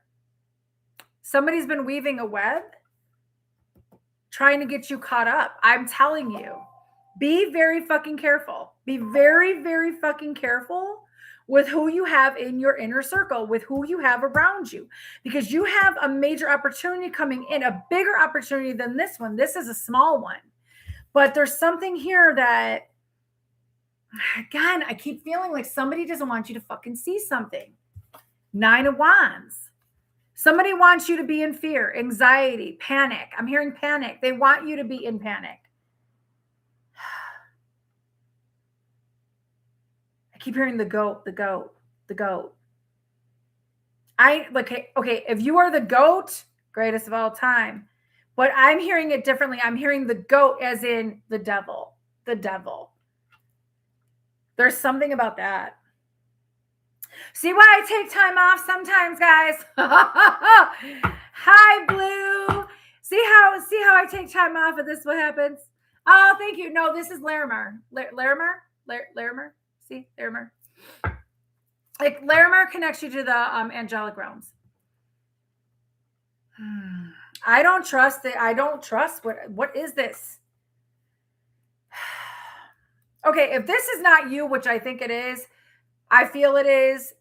Somebody's been weaving a web trying to get you caught up. I'm telling you, be very fucking careful. Be very, very fucking careful with who you have in your inner circle, with who you have around you, because you have a major opportunity coming in, a bigger opportunity than this one. This is a small one, but there's something here that, again, I keep feeling like somebody doesn't want you to fucking see something. 9 of Wands. Somebody wants you to be in fear, anxiety, panic. I'm hearing panic. They want you to be in panic. Keep hearing the goat. Okay, if you are the goat, greatest of all time. But I'm hearing it differently. I'm hearing the goat as in the devil. The devil. There's something about that. See why I take time off sometimes, guys? Hi, Blue. See how I take time off and this is what happens? Oh, thank you. No, this is Larimer. Larimer. See, Larimer. Like, Larimer connects you to the angelic realms. I don't trust it. I don't trust what is this? Okay, if this is not you, which I think it is, I feel it is.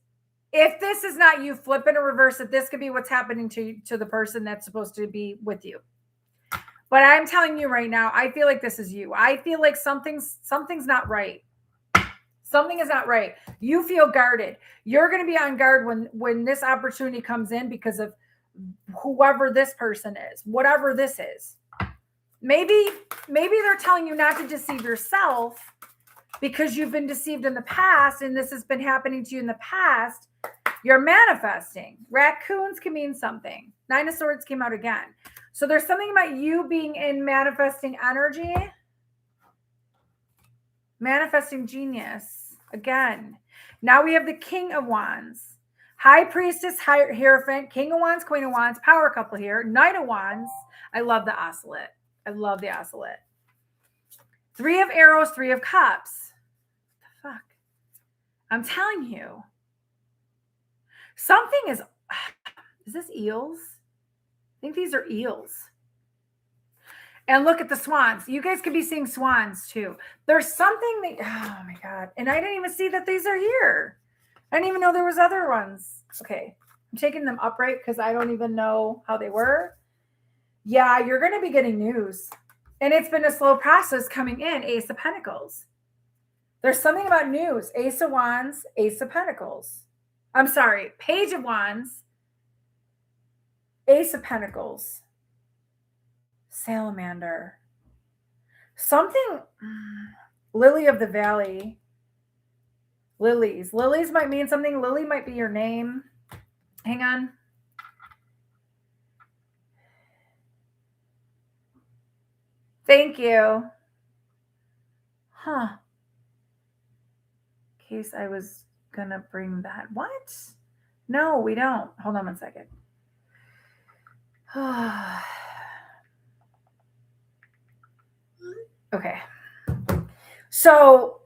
If this is not you, flip it and reverse it. This could be what's happening to the person that's supposed to be with you. But I'm telling you right now, I feel like this is you. I feel like something's not right. Something is not right. You feel guarded. You're going to be on guard when this opportunity comes in because of whoever this person is, whatever this is. Maybe they're telling you not to deceive yourself because you've been deceived in the past and this has been happening to you in the past. You're manifesting. Raccoons can mean something. 9 of Swords came out again. So there's something about you being in manifesting energy. Manifesting genius. Again. Now we have the King of Wands. High Priestess, Hierophant, King of Wands, Queen of Wands, power couple here. Knight of Wands. I love the Oscillate. I love the Oscillate. 3 of Arrows, 3 of Cups. What the fuck? I'm telling you. Something is this eels? I think these are eels. And look at the swans. You guys could be seeing swans too. There's something that, oh my God. And I didn't even see that these are here. I didn't even know there was other ones. Okay. I'm taking them upright because I don't even know how they were. Yeah, you're going to be getting news. And it's been a slow process coming in. Ace of Pentacles. There's something about news. Ace of Wands, Ace of Pentacles. I'm sorry. Page of Wands, Ace of Pentacles. Salamander. Something, Lily of the Valley. Lilies. Lilies might mean something. Lily might be your name. Hang on. Thank you. Huh. In case I was going to bring that. What? No, we don't. Hold on one second. Okay. So,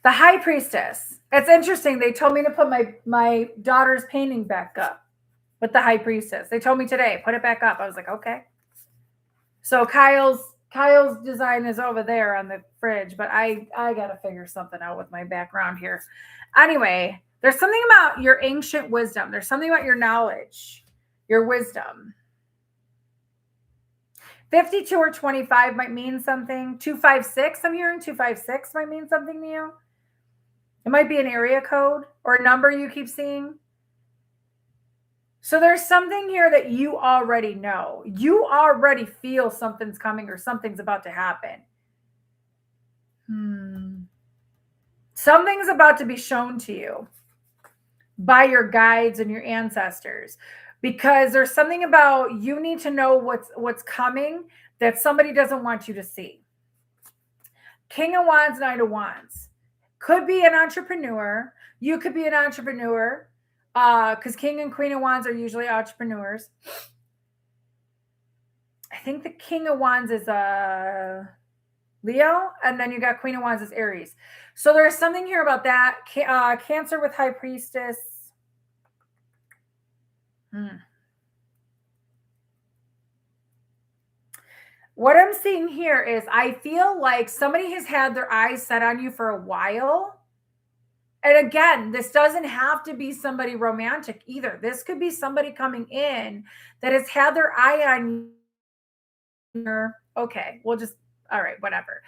the High Priestess. It's interesting. They told me to put my daughter's painting back up with the High Priestess. They told me today, put it back up. I was like, okay. So Kyle's design is over there on the fridge, but I got to figure something out with my background here. Anyway, there's something about your ancient wisdom. There's something about your knowledge, your wisdom. 52 or 25 might mean something. 256, I'm hearing 256 might mean something to you. It might be an area code or a number you keep seeing. So there's something here that you already know. You already feel something's coming or something's about to happen. Something's about to be shown to you by your guides and your ancestors, because there's something about you need to know what's coming that somebody doesn't want you to see. King of Wands, Knight of Wands. Could be an entrepreneur. You could be an entrepreneur. Because King and Queen of Wands are usually entrepreneurs. I think the King of Wands is Leo, and then you got Queen of Wands is Aries. So there's something here about that. Cancer with High Priestess. What I'm seeing here is I feel like somebody has had their eyes set on you for a while. And again, this doesn't have to be somebody romantic either. This could be somebody coming in that has had their eye on you. Okay, we'll just, all right, whatever.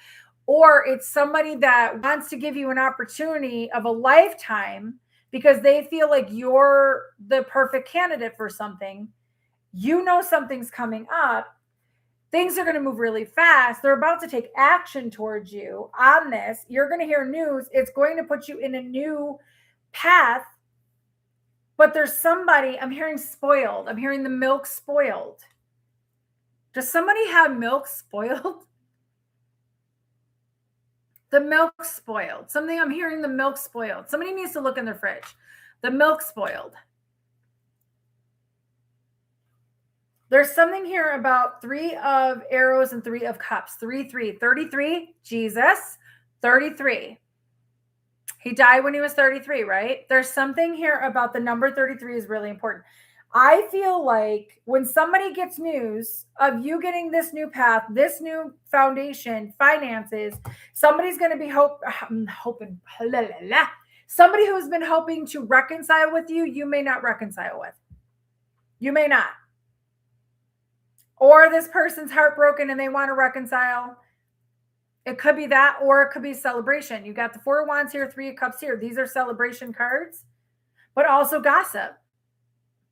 Or it's somebody that wants to give you an opportunity of a lifetime because they feel like you're the perfect candidate for something. You know something's coming up. Things are going to move really fast. They're about to take action towards you on this. You're going to hear news. It's going to put you in a new path. But there's somebody, I'm hearing spoiled. I'm hearing the milk spoiled. Does somebody have milk spoiled? The milk spoiled. Something I'm hearing the milk spoiled. Somebody needs to look in their fridge. The milk spoiled. There's something here about 3 of arrows and 3 of cups. 3, 3. 33, Jesus. 33. He died when he was 33, right? There's something here about the number 33 is really important. I feel like when somebody gets news of you getting this new path, this new foundation, finances, somebody's going to be hoping. Somebody who's been hoping to reconcile with you, you may not reconcile with. You may not. Or this person's heartbroken and they want to reconcile. It could be that, or it could be celebration. You got the 4 of Wands here, 3 of Cups here. These are celebration cards, but also gossip.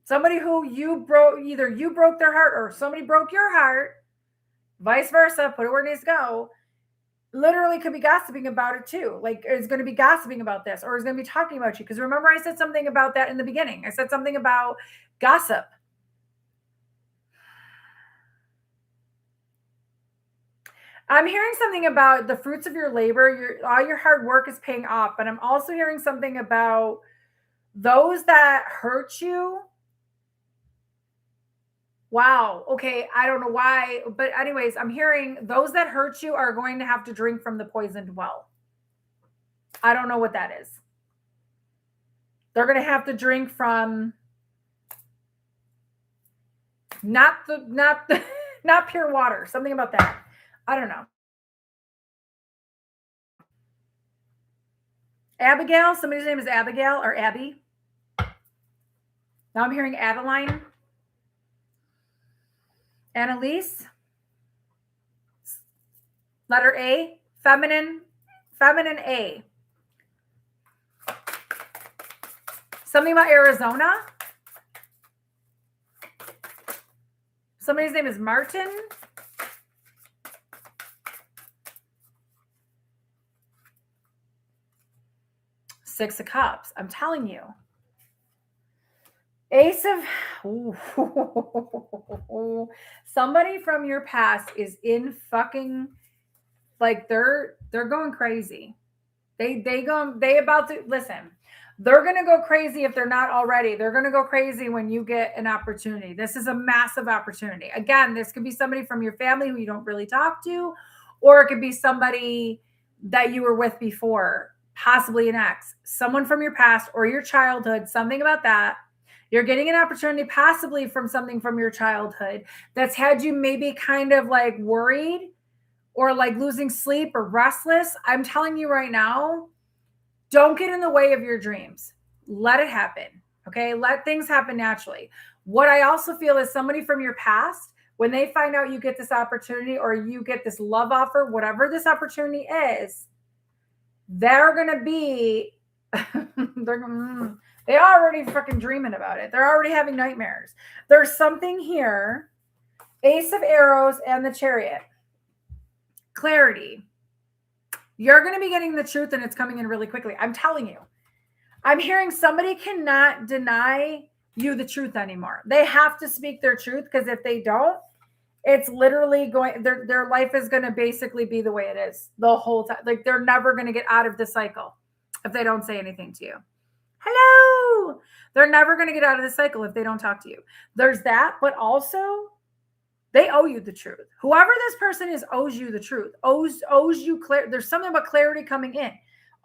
Somebody who either you broke their heart or somebody broke your heart, vice versa, put it where it needs to go. Literally could be gossiping about it too. Like it's going to be gossiping about this, or it's going to be talking about you. Because remember, I said something about that in the beginning. I said something about gossip. I'm hearing something about the fruits of your labor. All your hard work is paying off. But I'm also hearing something about those that hurt you. Wow. Okay. I don't know why. But anyways, I'm hearing those that hurt you are going to have to drink from the poisoned well. I don't know what that is. They're going to have to drink from not pure water. Something about that. I don't know. Abigail, somebody's name is Abigail or Abby. Now I'm hearing Adeline. Annalise. Letter A. Feminine A. Something about Arizona. Somebody's name is Martin. Six of Cups. I'm telling you. Ace of, somebody from your past is in fucking, like they're going crazy. They about to, listen, they're going to go crazy if they're not already. They're going to go crazy when you get an opportunity. This is a massive opportunity. Again, this could be somebody from your family who you don't really talk to, or it could be somebody that you were with before, possibly an ex, someone from your past or your childhood, something about that. You're getting an opportunity possibly from something from your childhood that's had you maybe kind of like worried or like losing sleep or restless. I'm telling you right now, don't get in the way of your dreams. Let it happen. Okay. Let things happen naturally. What I also feel is somebody from your past, when they find out you get this opportunity or you get this love offer, whatever this opportunity is, they're going to be, they already fucking dreaming about it. They're already having nightmares. There's something here. Ace of Arrows and the Chariot. Clarity. You're going to be getting the truth and it's coming in really quickly. I'm telling you. I'm hearing somebody cannot deny you the truth anymore. They have to speak their truth, because if they don't, it's literally going, their life is going to basically be the way it is the whole time. Like they're never going to get out of the cycle if they don't say anything to you. Hello. They're never going to get out of the cycle if they don't talk to you. There's that, but also they owe you the truth. Whoever this person is owes you the truth, owes you clarity. There's something about clarity coming in.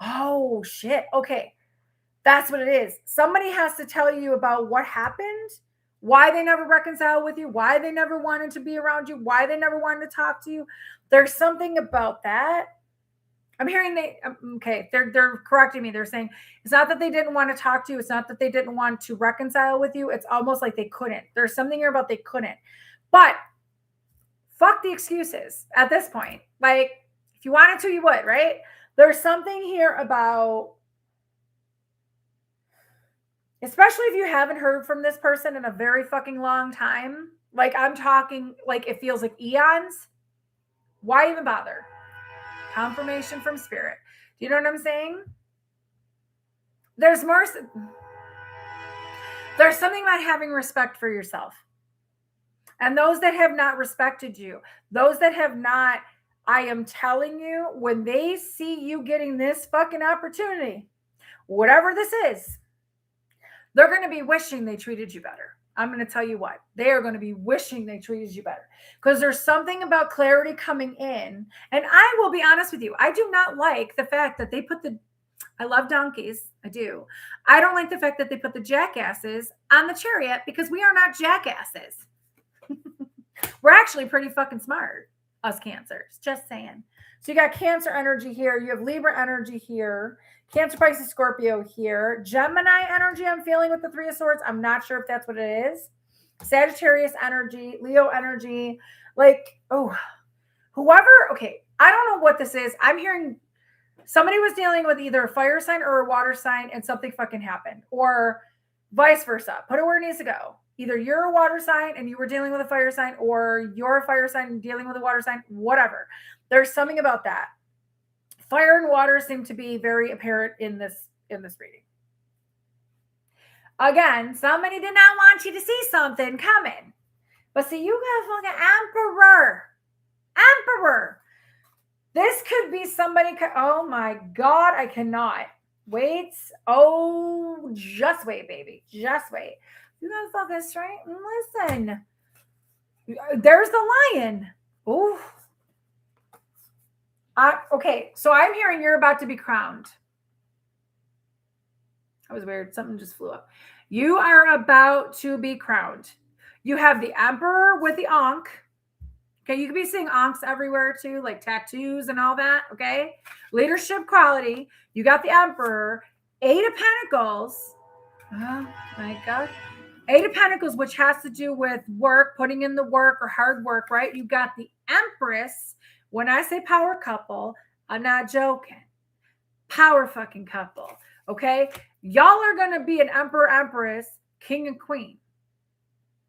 Oh, shit. Okay. That's what it is. Somebody has to tell you about what happened, why they never reconciled with you, why they never wanted to be around you, why they never wanted to talk to you. There's something about that. I'm hearing they're correcting me. They're saying it's not that they didn't want to talk to you. It's not that they didn't want to reconcile with you. It's almost like they couldn't. There's something here about they couldn't. But fuck the excuses at this point. Like, if you wanted to, you would, right? There's something here about, especially if you haven't heard from this person in a very fucking long time. Like, I'm talking, like, it feels like eons. Why even bother? Confirmation from spirit. Do you know what I'm saying? There's something about having respect for yourself. And those that have not respected you, those that have not, I am telling you, when they see you getting this fucking opportunity, whatever this is, they're going to be wishing they treated you better. I'm going to tell you what, they are going to be wishing they treated you better, because there's something about clarity coming in. And I will be honest with you, I do not like the fact that they put I love donkeys. I do. I don't like the fact that they put the jackasses on the Chariot, because we are not jackasses. We're actually pretty fucking smart, us Cancers. Just saying. So you got Cancer energy here. You have Libra energy here. Cancer, Pisces, Scorpio here. Gemini energy I'm feeling with the Three of Swords. I'm not sure if that's what it is. Sagittarius energy. Leo energy. Like, oh, whoever. Okay, I don't know what this is. I'm hearing somebody was dealing with either a fire sign or a water sign and something fucking happened. Or vice versa. Put it where it needs to go. Either you're a water sign and you were dealing with a fire sign, or you're a fire sign and dealing with a water sign, whatever. There's something about that. Fire and water seem to be very apparent in this reading. Again, somebody did not want you to see something coming. But see, you got a fucking emperor. Emperor. This could be somebody. Oh my God, I cannot. Wait. Oh, just wait, baby. Just wait. You gotta fucking straight and listen. There's the lion. Ooh. Okay, so I'm hearing you're about to be crowned. That was weird. Something just flew up. You are about to be crowned. You have the Emperor with the Ankh. Okay, you could be seeing Ankhs everywhere too, like tattoos and all that. Okay, leadership quality. You got the Emperor. 8 of Pentacles. Oh my God. 8 of Pentacles, which has to do with work, putting in the work or hard work, right? You got the Empress. When I say power couple, I'm not joking. Power fucking couple, okay? Y'all are going to be an Emperor, Empress, King and Queen,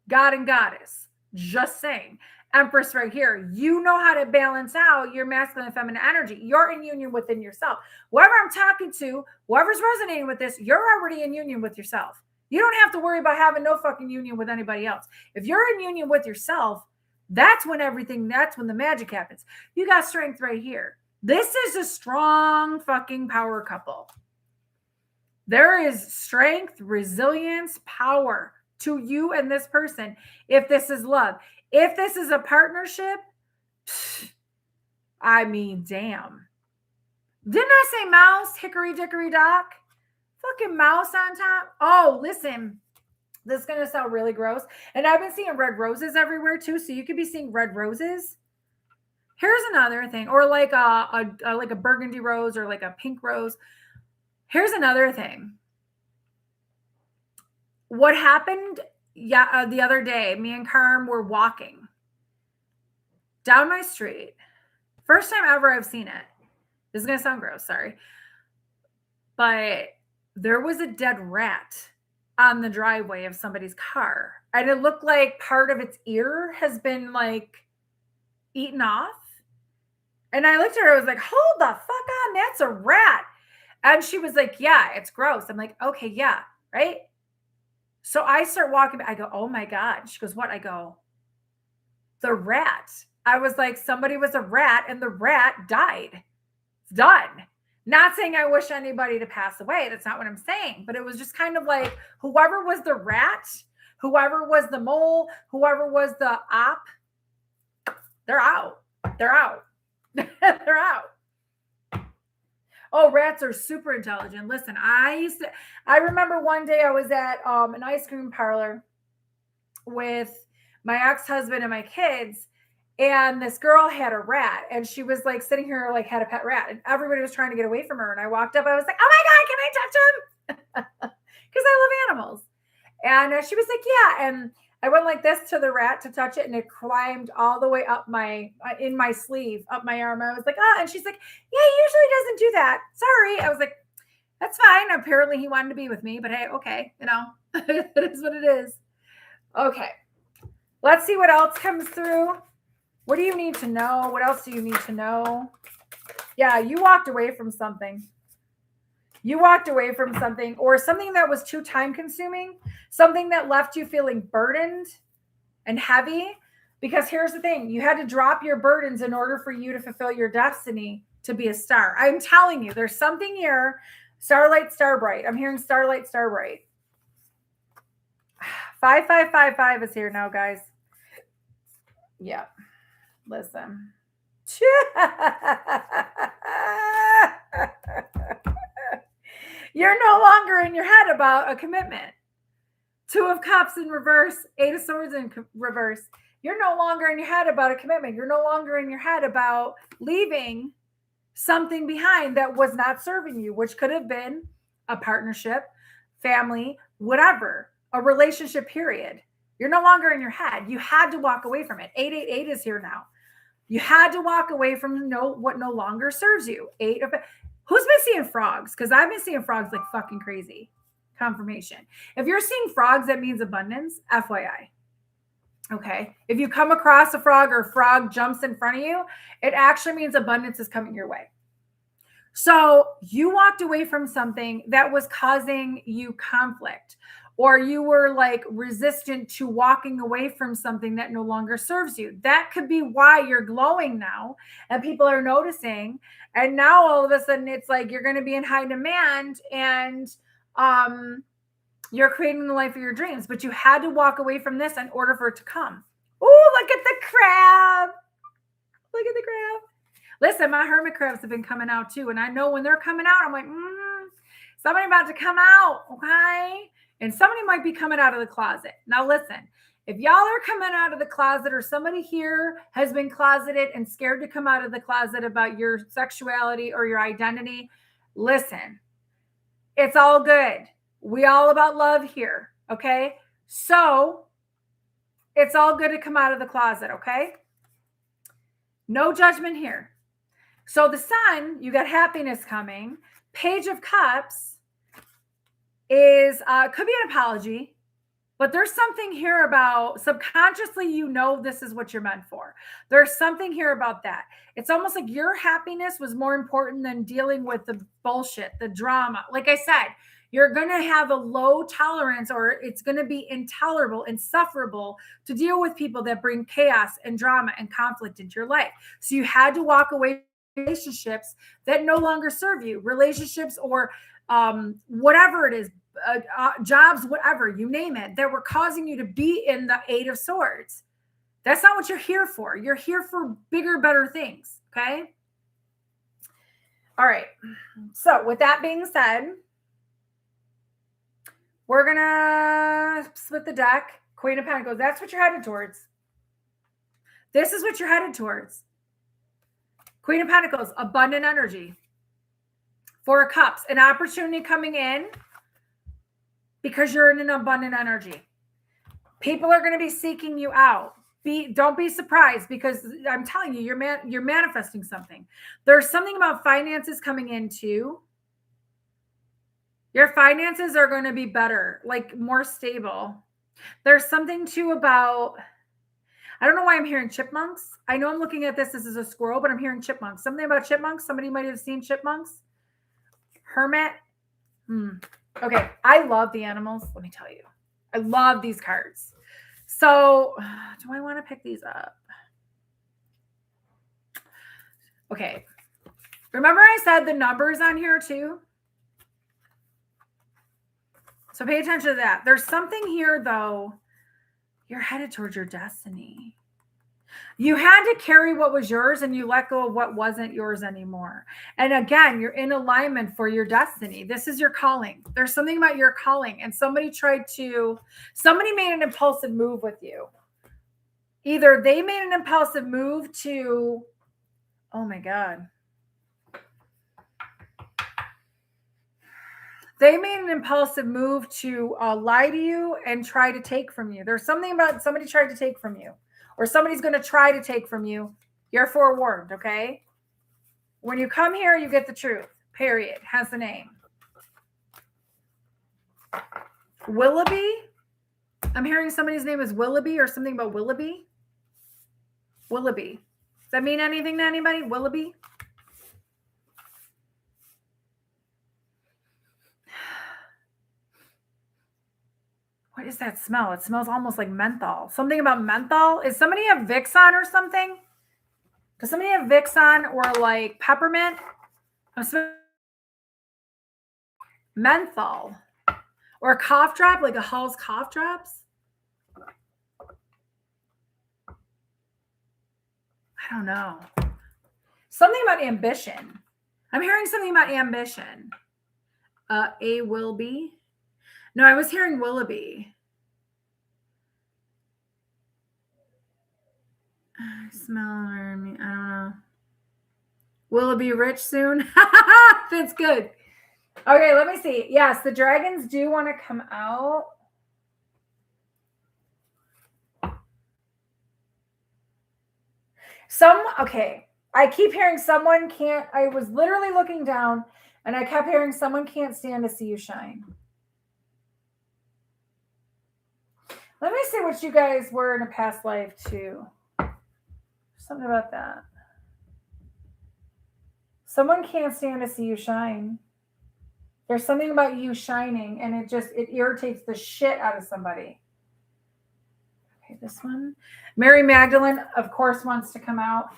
God and Goddess. Just saying. Empress right here. You know how to balance out your masculine and feminine energy. You're in union within yourself. Whoever I'm talking to, whoever's resonating with this, you're already in union with yourself. You don't have to worry about having no fucking union with anybody else. If you're in union with yourself, that's when the magic happens. You got strength right here. This is a strong fucking power couple. There is strength, resilience, power to you and this person. If this is love, if this is a partnership, I mean, damn. Didn't I say mouse, hickory dickory dock? Fucking mouse on top. Oh, listen, this is going to sound really gross. And I've been seeing red roses everywhere too. So you could be seeing red roses. Here's another thing, or like a burgundy rose or like a pink rose. Here's another thing. What happened the other day, me and Carm were walking down my street. First time ever I've seen it. This is going to sound gross, sorry. But there was a dead rat on the driveway of somebody's car. And it looked like part of its ear has been like eaten off. And I looked at her, I was like, hold the fuck on, that's a rat. And she was like, yeah, it's gross. I'm like, okay, yeah, right? So I start walking, I go, oh my God. She goes, what? I go, the rat. I was like, somebody was a rat and the rat died. It's done. Not saying I wish anybody to pass away. That's not what I'm saying. But it was just kind of like, whoever was the rat, whoever was the mole, whoever was the op, they're out. They're out. They're out. Oh, rats are super intelligent. Listen, I remember one day I was at an ice cream parlor with my ex-husband and my kids, and this girl had a rat, and she was like sitting here, like had a pet rat, and everybody was trying to get away from her. And I walked up, I was like, oh my God, can I touch him? Because I love animals. And she was like, yeah. And I went like this to the rat to touch it, and it climbed all the way up in my sleeve, up my arm. I was like, oh, and she's like, yeah, he usually doesn't do that. Sorry. I was like, that's fine. Apparently he wanted to be with me, but hey, okay. It is what it is. Okay. Let's see what else comes through. What do you need to know? What else do you need to know? Yeah, you walked away from something. You walked away from something, or something that was too time consuming, something that left you feeling burdened and heavy. Because here's the thing, you had to drop your burdens in order for you to fulfill your destiny to be a star. I'm telling you, there's something here. Starlight, Starbright. I'm hearing Starlight, Starbright. 5555 is here now, guys. Yeah. Listen. You're no longer in your head about a commitment. 2 of Cups in reverse, 8 of Swords in reverse. You're no longer in your head about a commitment. You're no longer in your head about leaving something behind that was not serving you, which could have been a partnership, family, whatever, a relationship, period. You're no longer in your head. You had to walk away from it. 888 is here now. You had to walk away from what no longer serves you. Who's been seeing frogs? Because I've been seeing frogs like fucking crazy. Confirmation. If you're seeing frogs, that means abundance. FYI. Okay. If you come across a frog or a frog jumps in front of you, it actually means abundance is coming your way. So you walked away from something that was causing you conflict, or you were like resistant to walking away from something that no longer serves you. That could be why you're glowing now and people are noticing. And now all of a sudden it's like you're going to be in high demand and you're creating the life of your dreams, but you had to walk away from this in order for it to come. Oh, look at the crab. Look at the crab. Listen, my hermit crabs have been coming out too. And I know when they're coming out, I'm like, somebody about to come out. Okay. And somebody might be coming out of the closet. Now, listen, if y'all are coming out of the closet, or somebody here has been closeted and scared to come out of the closet about your sexuality or your identity, listen, it's all good. We all about love here. Okay. So it's all good to come out of the closet. Okay. No judgment here. So the Sun, you got happiness coming. Page of Cups is could be an apology. But there's something here about subconsciously, you know, this is what you're meant for. There's something here about that. It's almost like your happiness was more important than dealing with the bullshit, the drama. Like I said, you're going to have a low tolerance, or it's going to be intolerable, insufferable to deal with people that bring chaos and drama and conflict into your life. So you had to walk away from relationships that no longer serve you, relationships or whatever it is, jobs, whatever, you name it, that were causing you to be in the Eight of Swords. That's not what you're here for. You're here for bigger, better things. Okay. All right. So with that being said, we're going to split the deck. Queen of Pentacles. That's what you're headed towards. This is what you're headed towards. Queen of Pentacles, abundant energy. Four of Cups, an opportunity coming in because you're in an abundant energy. People are going to be seeking you out. Don't be surprised, because I'm telling you, you're manifesting something. There's something about finances coming in too. Your finances are going to be better, like more stable. There's something too about, I don't know why I'm hearing chipmunks. I know I'm looking at this as a squirrel, but I'm hearing chipmunks. Something about chipmunks. Somebody might have seen chipmunks. Hermit. Okay. I love the animals. Let me tell you, I love these cards. So do I want to pick these up? Okay. Remember I said the numbers on here too? So pay attention to that. There's something here though. You're headed towards your destiny. You had to carry what was yours and you let go of what wasn't yours anymore. And again, you're in alignment for your destiny. This is your calling. There's something about your calling. And somebody made an impulsive move with you. Either they made an impulsive move to, oh my God. They made an impulsive move to lie to you and try to take from you. There's something about somebody tried to take from you, or somebody's going to try to take from you. You're forewarned, okay? When you come here, you get the truth, period. Has the name. Willoughby. I'm hearing somebody's name is Willoughby, or something about Willoughby. Willoughby. Does that mean anything to anybody? Willoughby? What is that smell? It smells almost like menthol. Something about menthol. Is somebody have Vicks on or something? Does somebody have Vicks on, or like peppermint? I'm smelling menthol. Or a cough drop, like a Hall's cough drops. I don't know. Something about ambition. I'm hearing something about ambition. A will be. No, I was hearing Willoughby. I smell, I don't know. Will it be rich soon? That's good. Okay, let me see. Yes, the dragons do want to come out. Okay. I keep hearing someone can't. I was literally looking down and I kept hearing someone can't stand to see you shine. Let me see what you guys were in a past life too. Something about that. Someone can't stand to see you shine. There's something about you shining and it irritates the shit out of somebody. Okay, this one. Mary Magdalene, of course, wants to come out.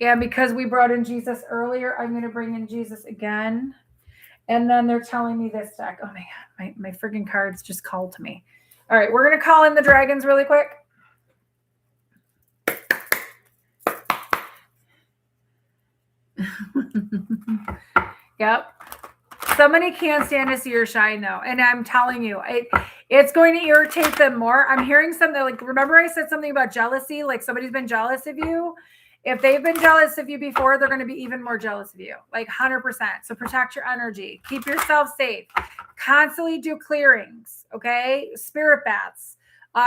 And because we brought in Jesus earlier, I'm going to bring in Jesus again. And then they're telling me this deck. Oh my God, my friggin' cards just called to me. All right, we're going to call in the dragons really quick. Yep. Somebody can't stand to see your shine though. And I'm telling you, it's going to irritate them more. I'm hearing something like, remember I said something about jealousy? Like somebody's been jealous of you. If they've been jealous of you before, they're going to be even more jealous of you, like 100%. So protect your energy, keep yourself safe, constantly do clearings. Okay. Spirit baths,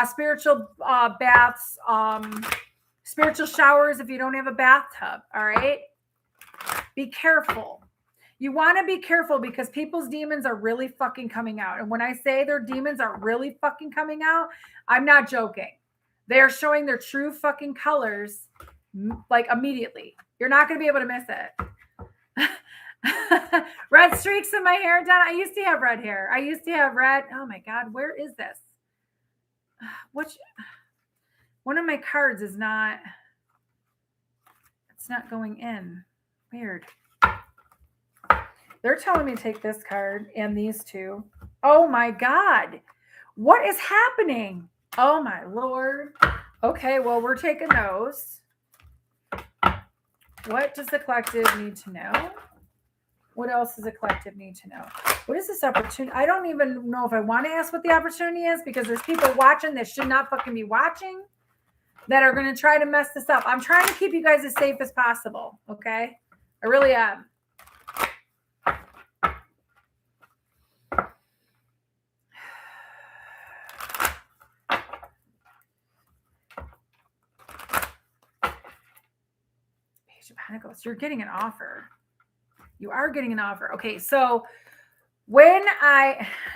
spiritual baths, spiritual showers. If you don't have a bathtub. All right. Be careful. You want to be careful because people's demons are really fucking coming out. And when I say their demons are really fucking coming out, I'm not joking. They are showing their true fucking colors like immediately. You're not going to be able to miss it. Red streaks in my hair, Donna. I used to have red hair. I used to have red. Oh my God, where is this? One of my cards is not, it's not going in. Weird. They're telling me to take this card and these two. Oh my God. What is happening? Oh my Lord. Okay, well, we're taking those. What does the collective need to know? What else does the collective need to know? What is this opportunity? I don't even know if I want to ask what the opportunity is because there's people watching that should not fucking be watching that are going to try to mess this up. I'm trying to keep you guys as safe as possible, okay? I really am. Page of Pentacles. You're getting an offer. You are getting an offer. Okay, so and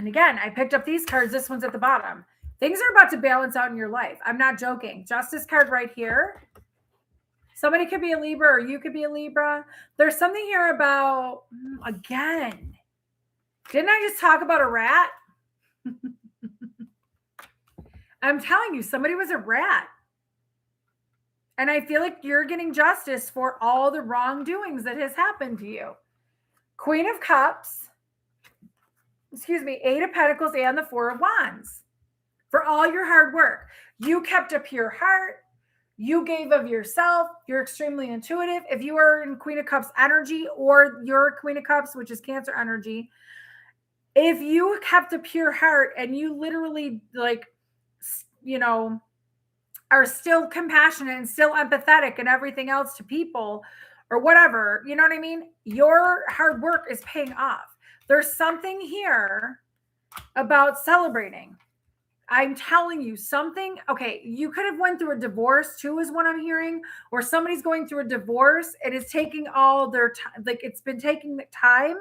again, I picked up these cards. This one's at the bottom. Things are about to balance out in your life. I'm not joking. Justice card right here. Somebody could be a Libra or you could be a Libra. There's something here about, again, didn't I just talk about a rat? I'm telling you, somebody was a rat. And I feel like you're getting justice for all the wrongdoings that has happened to you. Queen of Cups. Eight of Pentacles and the Four of Wands. For all your hard work. You kept a pure heart. You gave of yourself. You're extremely intuitive. If you are in Queen of Cups energy or you're Queen of Cups, which is Cancer energy, if you kept a pure heart and you literally are still compassionate and still empathetic and everything else to people or whatever, you know what I mean? Your hard work is paying off. There's something here about celebrating. I'm telling you something. Okay, you could have went through a divorce too, is what I'm hearing, or somebody's going through a divorce. It is taking all their time, like it's been taking the time,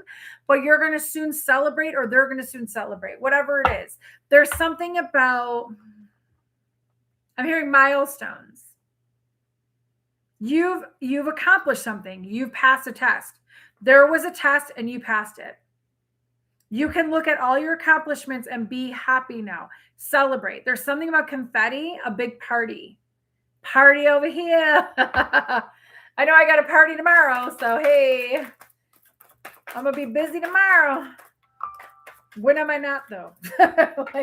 but you're going to soon celebrate, or they're going to soon celebrate, whatever it is. There's something about, I'm hearing milestones. You've accomplished something. You've passed a test. There was a test and you passed it. You can look at all your accomplishments and be happy now. Celebrate. There's something about confetti, a big party. Party over here. I know I got a party tomorrow, so hey, I'm going to be busy tomorrow. When am I not, though?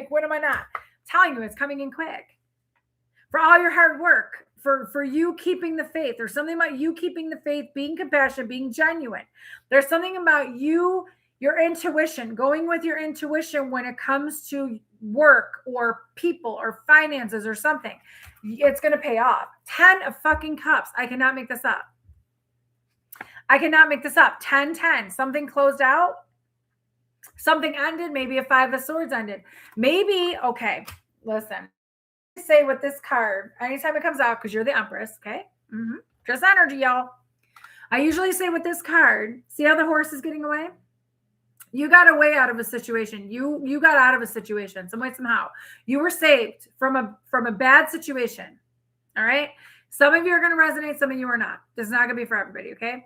When am I not? I'm telling you, it's coming in quick. For all your hard work, for you keeping the faith. There's something about you keeping the faith, being compassionate, being genuine. There's something about you, your intuition, going with your intuition when it comes to work or people or finances or something. It's going to pay off. 10 of fucking cups. I cannot make this up. 10. Something closed out. Something ended. Maybe a 5 of swords ended. Maybe, okay, listen. Say with this card, anytime it comes out, because you're the Empress, okay? Just energy, y'all. I usually say with this card, see how the horse is getting away? You got a way out of a situation. You got out of a situation some way, somehow. You were saved from a bad situation. All right. Some of you are going to resonate. Some of you are not. This is not going to be for everybody. Okay.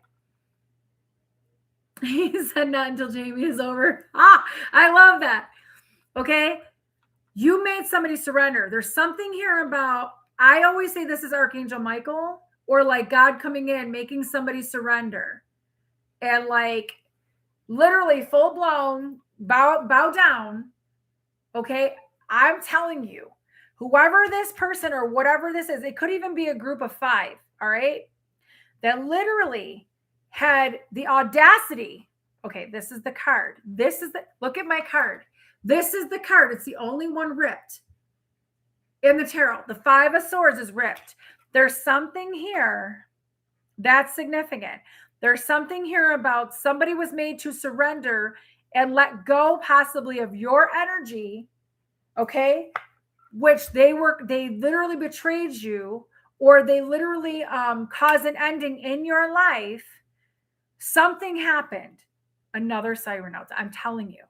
He said not until Jamie is over. I love that. Okay. You made somebody surrender. There's something here about, I always say this is Archangel Michael, or like God coming in, making somebody surrender. And like, literally full blown bow down. Okay. I'm telling you, whoever this person or whatever this is, it could even be a group of 5. All right. That literally had the audacity. Okay. This is the card. Look at my card. This is the card. It's the only one ripped in the tarot. The 5 of Swords is ripped. There's something here that's significant. There's something here about somebody was made to surrender and let go possibly of your energy, okay? Which they literally betrayed you, or they literally caused an ending in your life. Something happened. Another siren out. I'm telling you.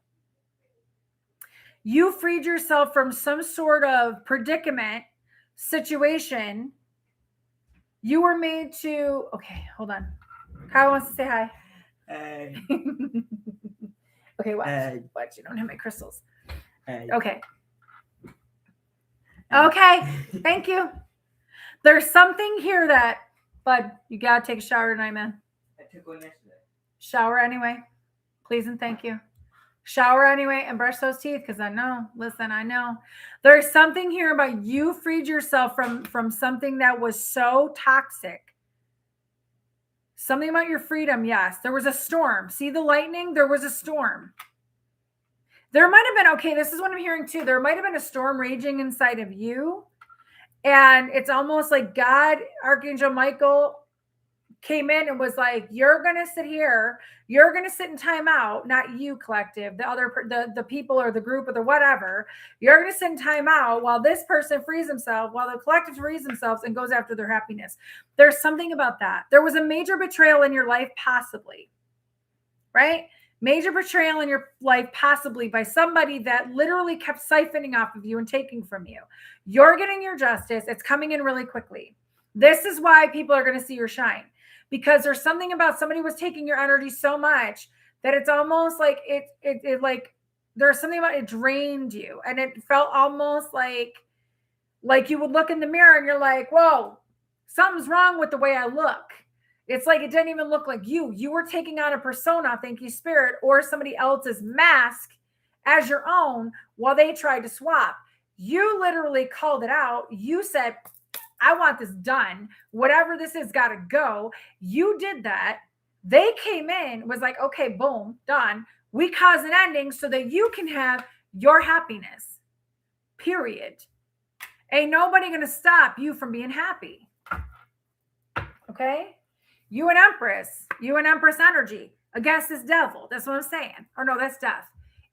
You freed yourself from some sort of predicament, situation. You were made to, okay, hold on. Kyle wants to say hi. Hey. Okay, watch. Hey. Watch. You don't have my crystals. Hey. Okay. Okay. Thank you. There's something here that, bud, you gotta take a shower tonight, man. I took one yesterday. Shower anyway. Please and thank you. Shower anyway and brush those teeth, because I know. Listen, I know. There's something here about you freed yourself from something that was so toxic. Something about your freedom, yes. There was a storm. See the lightning? There was a storm. There might have been, okay, this is what I'm hearing too. There might have been a storm raging inside of you. And it's almost like God, Archangel Michael, came in and was like, you're going to sit here. You're going to sit in timeout, not you, collective, the people or the group or the whatever. You're going to sit in timeout while this person frees himself, while the collective frees themselves and goes after their happiness. There's something about that. There was a major betrayal in your life, possibly, right? Major betrayal in your life, possibly by somebody that literally kept siphoning off of you and taking from you. You're getting your justice. It's coming in really quickly. This is why people are going to see your shine, because there's something about somebody was taking your energy so much that it's almost like it like there's something about it drained you, and it felt almost like you would look in the mirror and you're like, whoa, something's wrong with the way I look. It's like it didn't even look like you. You were taking on a persona, thank you, Spirit, or somebody else's mask as your own while they tried to swap. You literally called it out. You said, I want this done. Whatever this is, got to go. You did that. They came in, was like, okay, boom, done. We cause an ending so that you can have your happiness, period. Ain't nobody going to stop you from being happy. Okay? You and Empress energy against this devil. That's what I'm saying. Or no, that's death.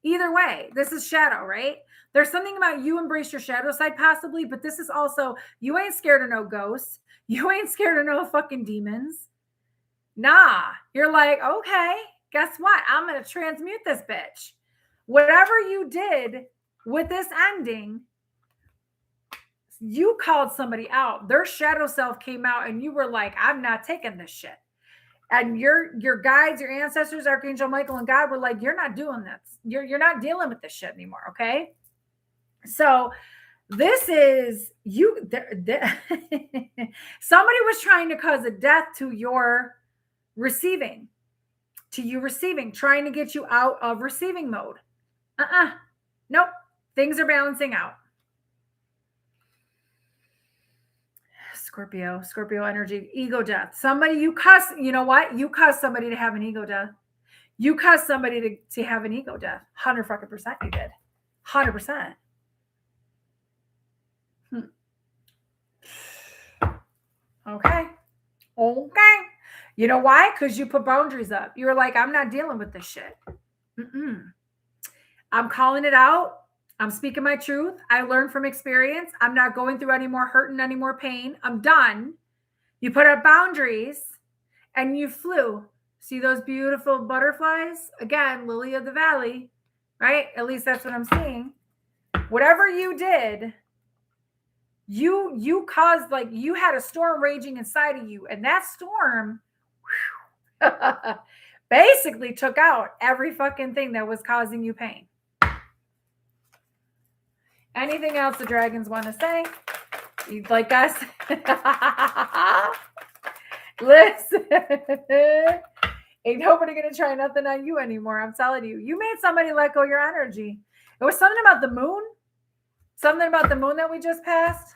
Either way, this is shadow, right? There's something about you embrace your shadow side possibly, but this is also, you ain't scared of no ghosts. You ain't scared of no fucking demons. Nah, you're like, okay, guess what? I'm going to transmute this bitch. Whatever you did with this ending, you called somebody out. Their shadow self came out and you were like, I'm not taking this shit. And your guides, your ancestors, Archangel Michael and God were like, you're not doing this. You're not dealing with this shit anymore. Okay. So this is you. Somebody was trying to cause a death to your receiving, trying to get you out of receiving mode. Nope. Things are balancing out. Scorpio energy, ego death. Somebody you cuss, you know what? You cuss somebody to have an ego death. You cuss somebody to have an ego death. 100% you did. 100%. Okay. You know why? Because you put boundaries up. You were like, I'm not dealing with this shit. I'm calling it out. I'm speaking my truth. I learned from experience. I'm not going through any more hurt and any more pain. I'm done. You put up boundaries and you flew. See those beautiful butterflies? Again, lily of the valley, right? At least that's what I'm seeing. Whatever you did, you caused, like, you had a storm raging inside of you. And that storm basically took out every fucking thing that was causing you pain. Anything else the dragons want to say? You'd like us? Listen, ain't nobody going to try nothing on you anymore. I'm telling you. You made somebody let go of your energy. It was something about the moon. Something about the moon that we just passed.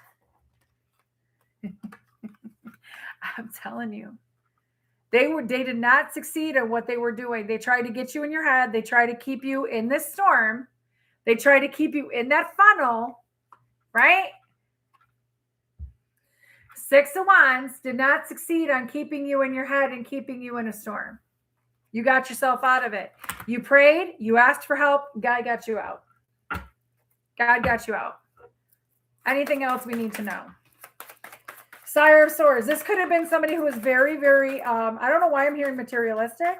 I'm telling you. They did not succeed at what they were doing. They tried to get you in your head. They tried to keep you in this storm. They try to keep you in that funnel, right? 6 of Wands did not succeed on keeping you in your head and keeping you in a storm. You got yourself out of it. You prayed. You asked for help. God got you out. God got you out. Anything else we need to know? Sire of Swords. This could have been somebody who was very, very, I don't know why I'm hearing materialistic,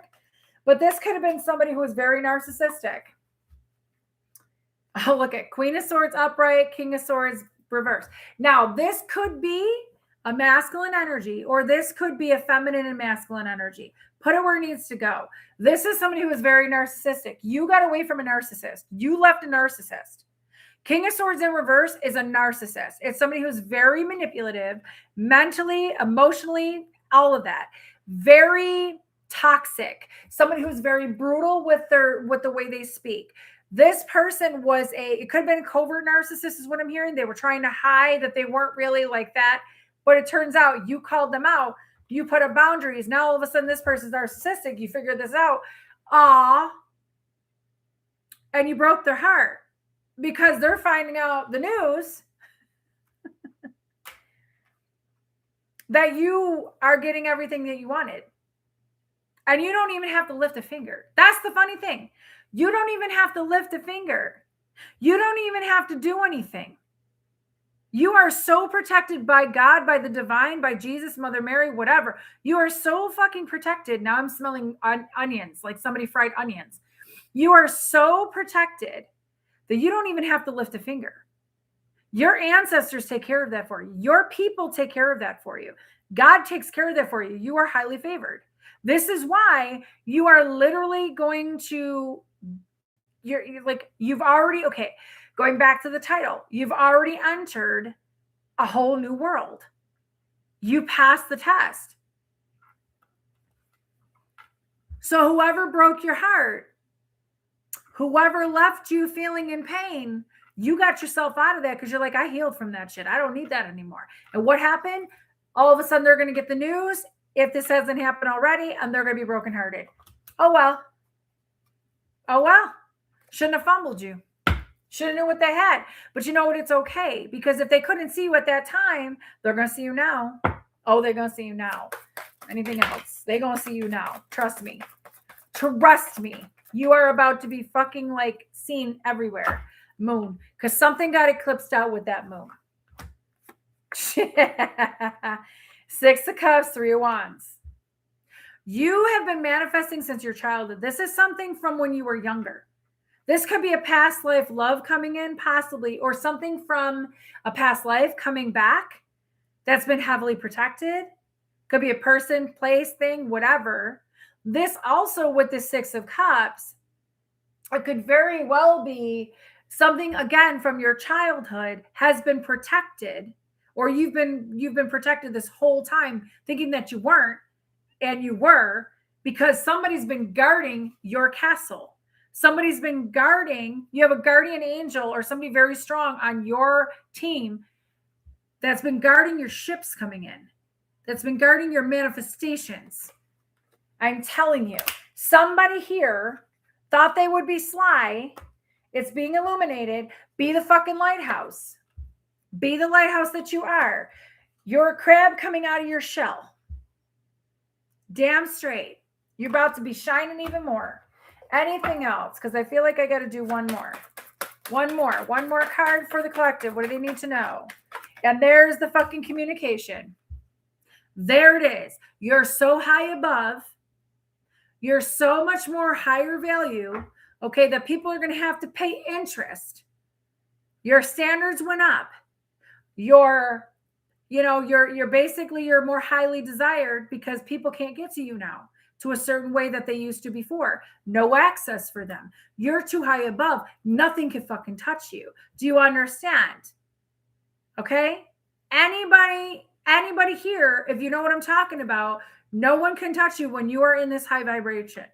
But this could have been somebody who was very narcissistic. Oh, look at Queen of Swords upright, King of Swords reverse. Now, this could be a masculine energy, or this could be a feminine and masculine energy. Put it where it needs to go. This is somebody who is very narcissistic. You got away from a narcissist. You left a narcissist. King of Swords in reverse is a narcissist. It's somebody who's very manipulative, mentally, emotionally, all of that. Very toxic. Somebody who's very brutal with the way they speak. This person it could have been a covert narcissist is what I'm hearing. They were trying to hide that they weren't really like that. But it turns out you called them out. You put up boundaries. Now all of a sudden this person's narcissistic. You figured this out. And you broke their heart because they're finding out the news that you are getting everything that you wanted. And you don't even have to lift a finger. That's the funny thing. You don't even have to lift a finger. You don't even have to do anything. You are so protected by God, by the divine, by Jesus, Mother Mary, whatever. You are so fucking protected. Now I'm smelling onions, like somebody fried onions. You are so protected that you don't even have to lift a finger. Your ancestors take care of that for you. Your people take care of that for you. God takes care of that for you. You are highly favored. This is why you are literally going to, you've already, okay, going back to the title, you've already entered a whole new world. You passed the test. So whoever broke your heart, whoever left you feeling in pain, you got yourself out of that because you're like, I healed from that shit. I don't need that anymore. And what happened? All of a sudden they're going to get the news, if this hasn't happened already, and they're going to be brokenhearted. Oh, well. Oh, well. Shouldn't have fumbled you. Should have knew what they had. But you know what? It's okay. Because if they couldn't see you at that time, they're going to see you now. Oh, they're going to see you now. Anything else? They're going to see you now. Trust me. Trust me. You are about to be fucking like seen everywhere. Moon. Because something got eclipsed out with that moon. 6 of Cups, 3 of Wands. You have been manifesting since your childhood. This is something from when you were younger. This could be a past life love coming in, possibly, or something from a past life coming back that's been heavily protected. Could be a person, place, thing, whatever. This also with the 6 of Cups, it could very well be something, again, from your childhood has been protected, or you've been protected this whole time thinking that you weren't, and you were, because somebody's been guarding your castle. Somebody's been guarding, you have a guardian angel or somebody very strong on your team that's been guarding your ships coming in, that's been guarding your manifestations. I'm telling you, somebody here thought they would be sly. It's being illuminated. Be the fucking lighthouse. Be the lighthouse that you are. You're a crab coming out of your shell. Damn straight. You're about to be shining even more. Anything else? Because I feel like I got to do one more. One more card for the collective. What do they need to know? And there's the fucking communication. There it is. You're so high above. You're so much more higher value, okay, that people are going to have to pay interest. Your standards went up. You're basically, you're more highly desired because people can't get to you now to a certain way that they used to before. No access for them. You're too high above. Nothing can fucking touch you. Do you understand? Okay? Anybody here, if you know what I'm talking about, no one can touch you when you are in this high vibration.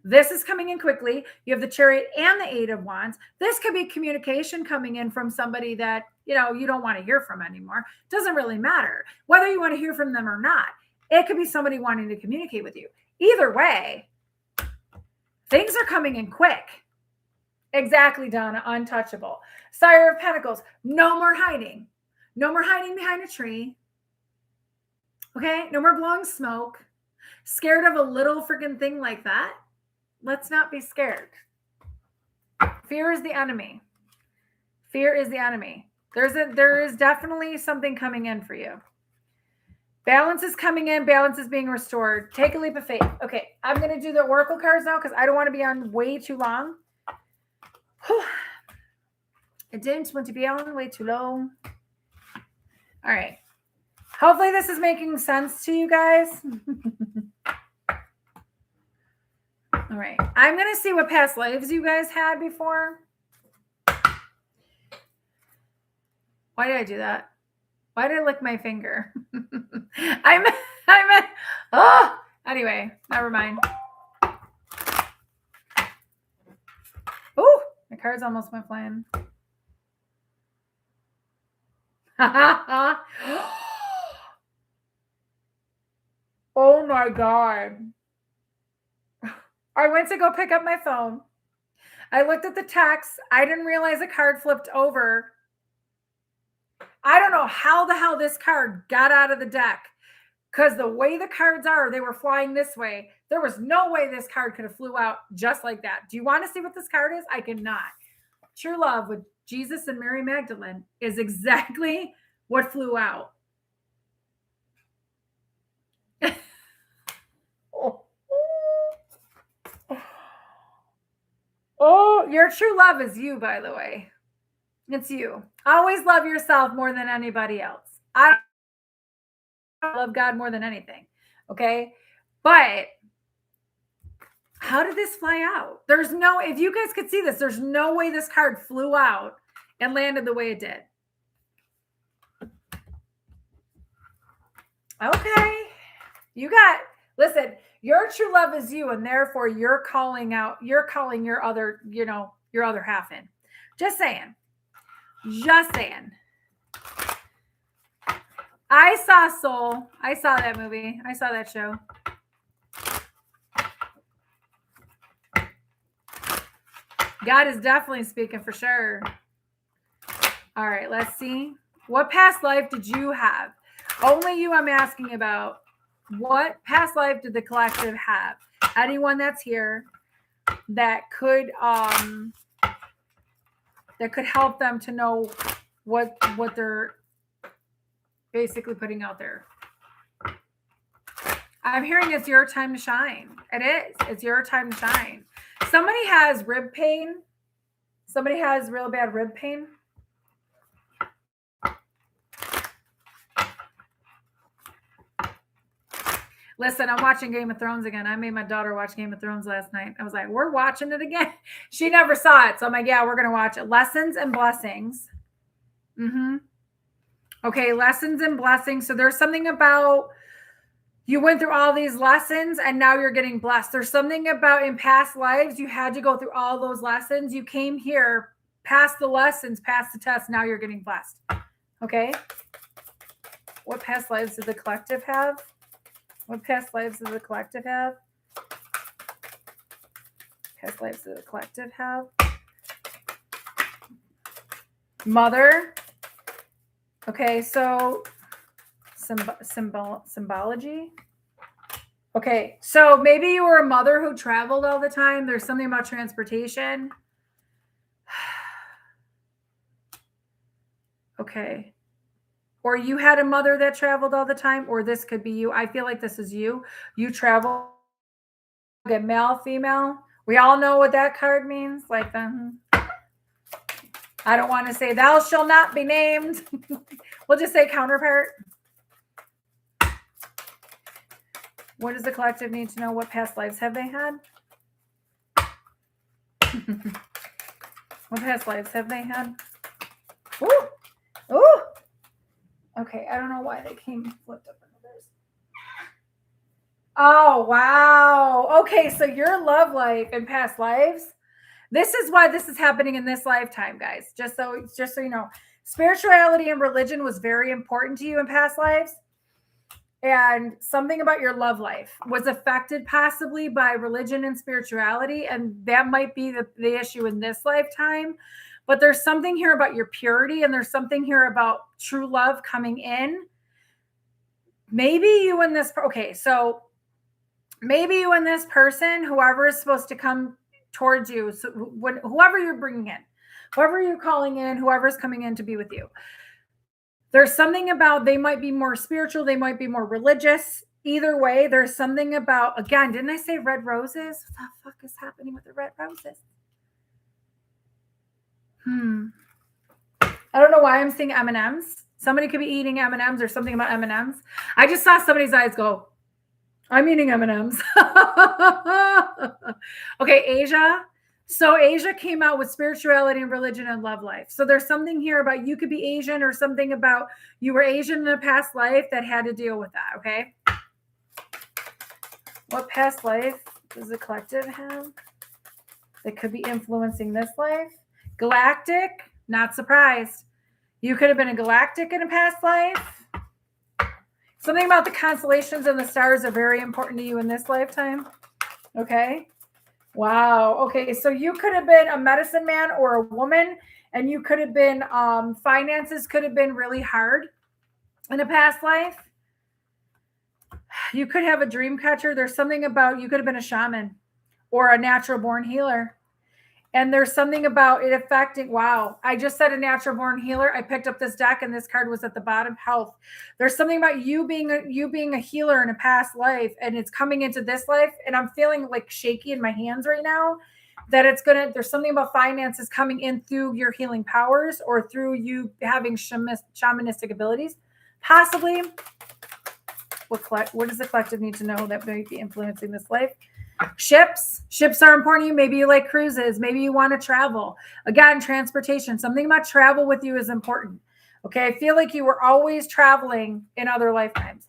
This is coming in quickly. You have the Chariot and the 8 of Wands. This could be communication coming in from somebody that, you don't want to hear from anymore. Doesn't really matter whether you want to hear from them or not. It could be somebody wanting to communicate with you. Either way, things are coming in quick. Exactly, Donna. Untouchable. Sire of Pentacles. No more hiding. No more hiding behind a tree. Okay? No more blowing smoke. Scared of a little freaking thing like that? Let's not be scared. Fear is the enemy. Fear is the enemy. There is definitely something coming in for you. Balance is coming in. Balance is being restored. Take a leap of faith. Okay, I'm going to do the oracle cards now because I don't want to be on way too long. Whew. I didn't want to be on way too long. All right. Hopefully this is making sense to you guys. All right. I'm going to see what past lives you guys had before. Why did I do that? Why did I lick my finger? Anyway, never mind. Oh, my cards almost went flying. Oh my God. I went to go pick up my phone. I looked at the text. I didn't realize a card flipped over. I don't know how the hell this card got out of the deck. Because the way the cards are, they were flying this way. There was no way this card could have flew out just like that. Do you want to see what this card is? I cannot. True love with Jesus and Mary Magdalene is exactly what flew out. Oh, your true love is you, by the way. It's you. Always love yourself more than anybody else. I love God more than anything. Okay. But how did this fly out? There's no, if you guys could see this, there's no way this card flew out and landed the way it did. Okay. Listen, your true love is you, and therefore you're calling your other, your other half in. Just saying. I saw Soul. I saw that movie. I saw that show. God is definitely speaking for sure. All right, let's see. What past life did you have? Only you I'm asking about. What past life did the collective have? Anyone that's here that could help them to know what they're basically putting out there. I'm hearing it's your time to shine. It is. It's your time to shine. Somebody has rib pain. Somebody has real bad rib pain. Listen, I'm watching Game of Thrones again. I made my daughter watch Game of Thrones last night. I was like, we're watching it again. She never saw it. So I'm like, yeah, we're going to watch it. Lessons and blessings. Okay, lessons and blessings. So there's something about you went through all these lessons and now you're getting blessed. There's something about in past lives, you had to go through all those lessons. You came here, passed the lessons, passed the test. Now you're getting blessed. Okay. What past lives did the collective have? What past lives does the collective have? Past lives does the collective have? Mother. Okay, so symbology. Okay, so maybe you were a mother who traveled all the time. There's something about transportation. Okay. Or you had a mother that traveled all the time, or this could be you. I feel like this is you. You travel, get male, female. We all know what that card means. Like, I don't want to say thou shall not be named. We'll just say counterpart. What does the collective need to know? What past lives have they had? What past lives have they had? Ooh. Ooh. Okay, I don't know why they came flipped up into theirs. Oh, wow. Okay, so your love life and past lives. This is why this is happening in this lifetime, guys. Just so you know, spirituality and religion was very important to you in past lives. And something about your love life was affected possibly by religion and spirituality. And that might be the issue in this lifetime. But there's something here about your purity, and there's something here about true love coming in. Maybe you and this, okay, so maybe you and this person, whoever is supposed to come towards you, so whoever you're bringing in, whoever you're calling in, whoever's coming in to be with you, There's something about they might be more spiritual. They might be more religious. Either way, there's something about, again, didn't I say red roses? What the fuck is happening with the red roses? I don't know why I'm seeing M&Ms. Somebody could be eating M&Ms or something about M&Ms. I just saw somebody's eyes go, I'm eating M&Ms. Okay, Asia. So Asia came out with spirituality and religion and love life. So there's something here about you could be Asian or something about you were Asian in a past life that had to deal with that, okay? What past life does the collective have that could be influencing this life? Galactic, not surprised. You could have been a galactic in a past life. Something about the constellations and the stars are very important to you in this lifetime. Okay. Wow. Okay. So you could have been a medicine man or a woman, and you could have been, finances could have been really hard in a past life. You could have a dream catcher. There's something about, you could have been a shaman or a natural born healer. And there's something about it affecting, wow, I just said a natural born healer. I picked up this deck and this card was at the bottom, health. There's something about you being a healer in a past life, and it's coming into this life. And I'm feeling like shaky in my hands right now that there's something about finances coming in through your healing powers or through you having shamanistic abilities. Possibly, what does the collective need to know that may be influencing this life? Ships are important to you. Maybe you like cruises. Maybe you want to travel. Again, transportation. Something about travel with you is important. Okay, I feel like you were always traveling in other lifetimes.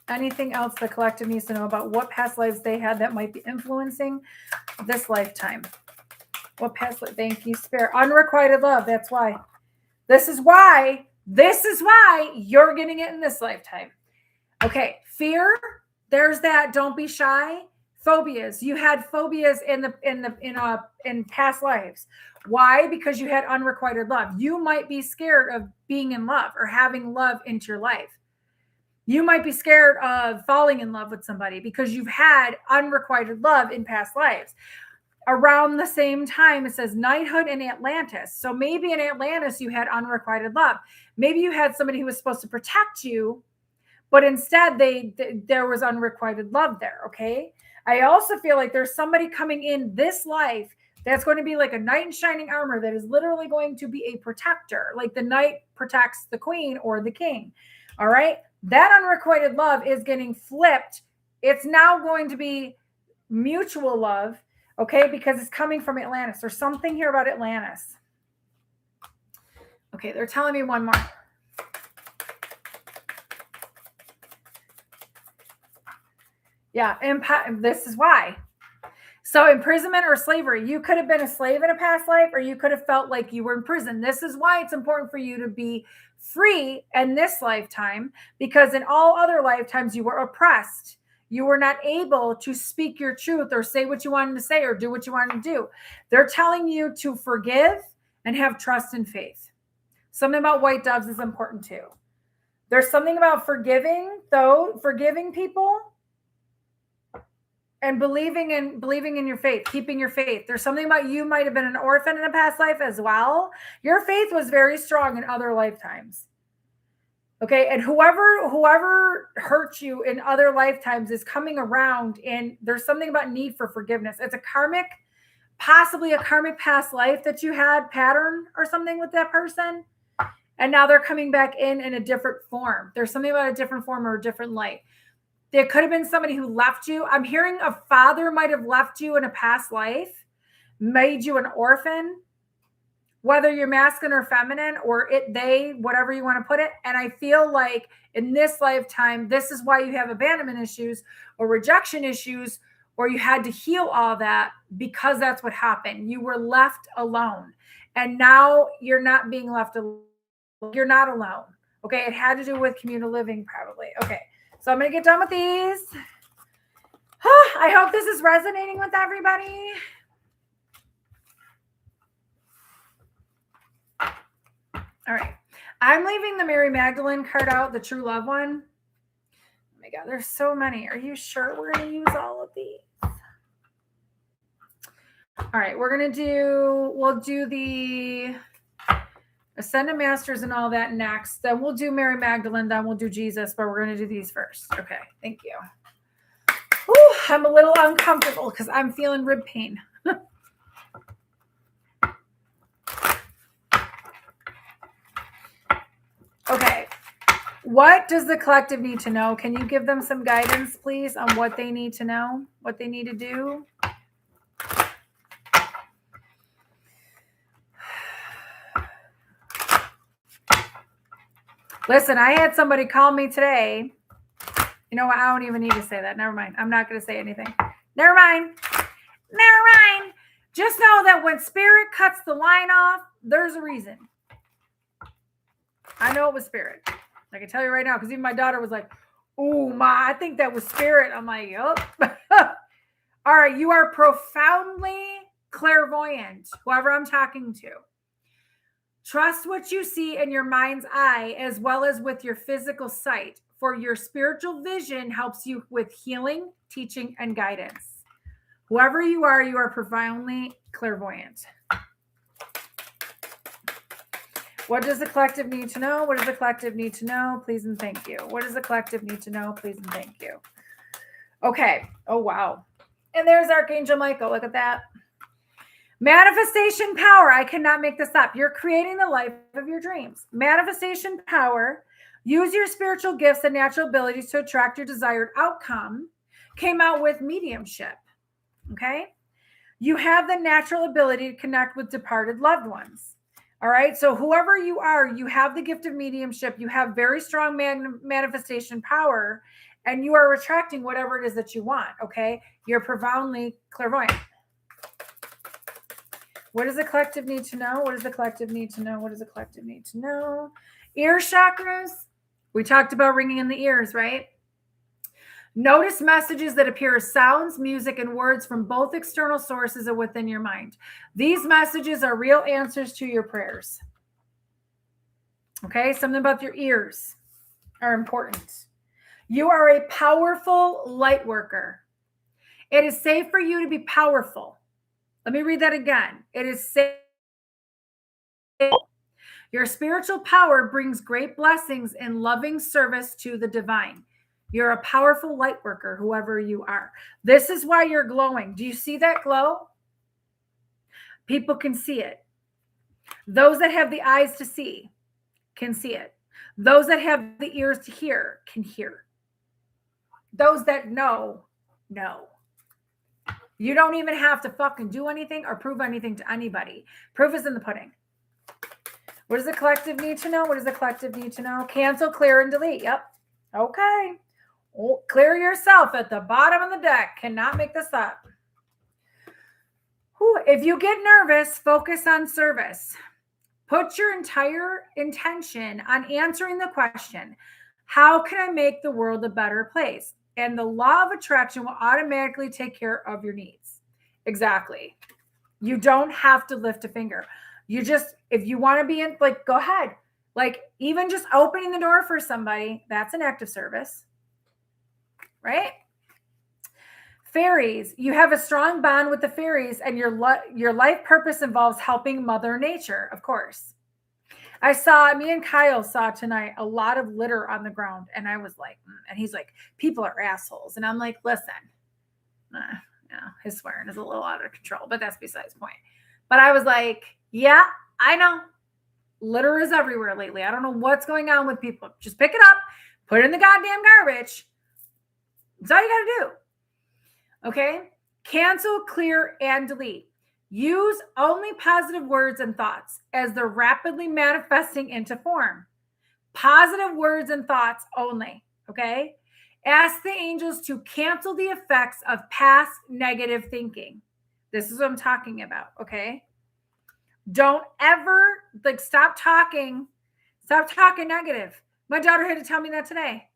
Anything else the collective needs to know about what past lives they had that might be influencing this lifetime? What past life? Thank you, Spirit. Unrequited love. That's why. This is why you're getting it in this lifetime. Okay, fear. There's that. Don't be shy. Phobias. You had phobias in past lives. Why? Because you had unrequited love. You might be scared of being in love or having love into your life. You might be scared of falling in love with somebody because you've had unrequited love in past lives. Around the same time, it says knighthood in Atlantis. So maybe in Atlantis, you had unrequited love. Maybe you had somebody who was supposed to protect you, but instead there was unrequited love there, okay? I also feel like there's somebody coming in this life that's going to be like a knight in shining armor that is literally going to be a protector, like the knight protects the queen or the king, all right? That unrequited love is getting flipped. It's now going to be mutual love, okay, because it's coming from Atlantis. There's something here about Atlantis. Okay, they're telling me one more. Yeah, this is why. So imprisonment or slavery, you could have been a slave in a past life, or you could have felt like you were in prison. This is why it's important for you to be free in this lifetime, because in all other lifetimes you were oppressed. You were not able to speak your truth or say what you wanted to say or do what you wanted to do. They're telling you to forgive and have trust and faith. Something about white doves is important too. There's something about forgiving people and believing in your faith, keeping your faith. There's something about you might have been an orphan in a past life as well. Your faith was very strong in other lifetimes. Okay, and whoever hurt you in other lifetimes is coming around, and there's something about need for forgiveness. It's possibly a karmic past life that you had pattern or something with that person, and now they're coming back in a different form. There's something about a different form or a different light. There could have been somebody who left you. I'm hearing a father might have left you in a past life, made you an orphan, whether you're masculine or feminine or whatever you want to put it. And I feel like in this lifetime, this is why you have abandonment issues or rejection issues, or you had to heal all that because that's what happened. You were left alone. And now you're not being left alone. You're not alone. Okay. It had to do with communal living probably. Okay. So I'm going to get done with these. I hope this is resonating with everybody. All right. I'm leaving the Mary Magdalene card out, the true love one. Oh my God, there's so many. Are you sure we're going to use all of these? All right. We'll do the Ascended Masters and all that next. Then we'll do Mary Magdalene. Then we'll do Jesus. But we're going to do these first. Okay. Thank you. Whew, I'm a little uncomfortable because I'm feeling rib pain. Okay. What does the collective need to know? Can you give them some guidance, please, on what they need to know, what they need to do? Listen, I had somebody call me today. You know what? I don't even need to say that. Never mind. I'm not going to say anything. Never mind. Never mind. Just know that when spirit cuts the line off, there's a reason. I know it was spirit. I can tell you right now, because even my daughter was like, "Oh, Ma, I think that was spirit." I'm like, "Yup." All right, you are profoundly clairvoyant, whoever I'm talking to. Trust what you see in your mind's eye as well as with your physical sight, for your spiritual vision helps you with healing, teaching, and guidance. Whoever you are profoundly clairvoyant. What does the collective need to know? What does the collective need to know? Please and thank you. What does the collective need to know? Please and thank you. Okay. Oh, wow. And there's Archangel Michael. Look at that. Manifestation power. I cannot make this up. You're creating the life of your dreams. Manifestation power. Use your spiritual gifts and natural abilities to attract your desired outcome. Came out with mediumship. Okay. You have the natural ability to connect with departed loved ones. All right. So whoever you are, you have the gift of mediumship. You have very strong manifestation power, and you are attracting whatever it is that you want. Okay. You're profoundly clairvoyant. What does the collective need to know? What does the collective need to know? What does the collective need to know? Ear chakras. We talked about ringing in the ears, right? Notice messages that appear as sounds, music, and words from both external sources and within your mind. These messages are real answers to your prayers. Okay, something about your ears are important. You are a powerful light worker. It is safe for you to be powerful. Let me read that again. It is safe. Your spiritual power brings great blessings in loving service to the divine. You're a powerful light worker, whoever you are. This is why you're glowing. Do you see that glow? People can see it. Those that have the eyes to see can see it. Those that have the ears to hear can hear. Those that know. You don't even have to fucking do anything or prove anything to anybody. Proof is in the pudding. What does the collective need to know? What does the collective need to know? Cancel, clear, and delete. Yep. Okay. Clear yourself at the bottom of the deck. Cannot make this up. Whew. If you get nervous, focus on service. Put your entire intention on answering the question, how can I make the world a better place? And the law of attraction will automatically take care of your needs. Exactly. You don't have to lift a finger. You just, if you want to be in, like, go ahead. Like, even just opening the door for somebody, that's an act of service. Right? Fairies, you have a strong bond with the fairies, and your life purpose involves helping Mother Nature, of course. Me and Kyle saw tonight a lot of litter on the ground, and I was like, and he's like, people are assholes. And I'm like, listen, his swearing is a little out of control, but that's besides the point. But I was like, yeah, I know. Litter is everywhere lately. I don't know what's going on with people. Just pick it up, put it in the goddamn garbage. That's all you got to do. Okay? Cancel, clear, and delete. Use only positive words and thoughts as they're rapidly manifesting into form. Positive words and thoughts only. Okay? Ask the angels to cancel the effects of past negative thinking. This is what I'm talking about. Okay? Don't ever, stop talking negative. My daughter had to tell me that today.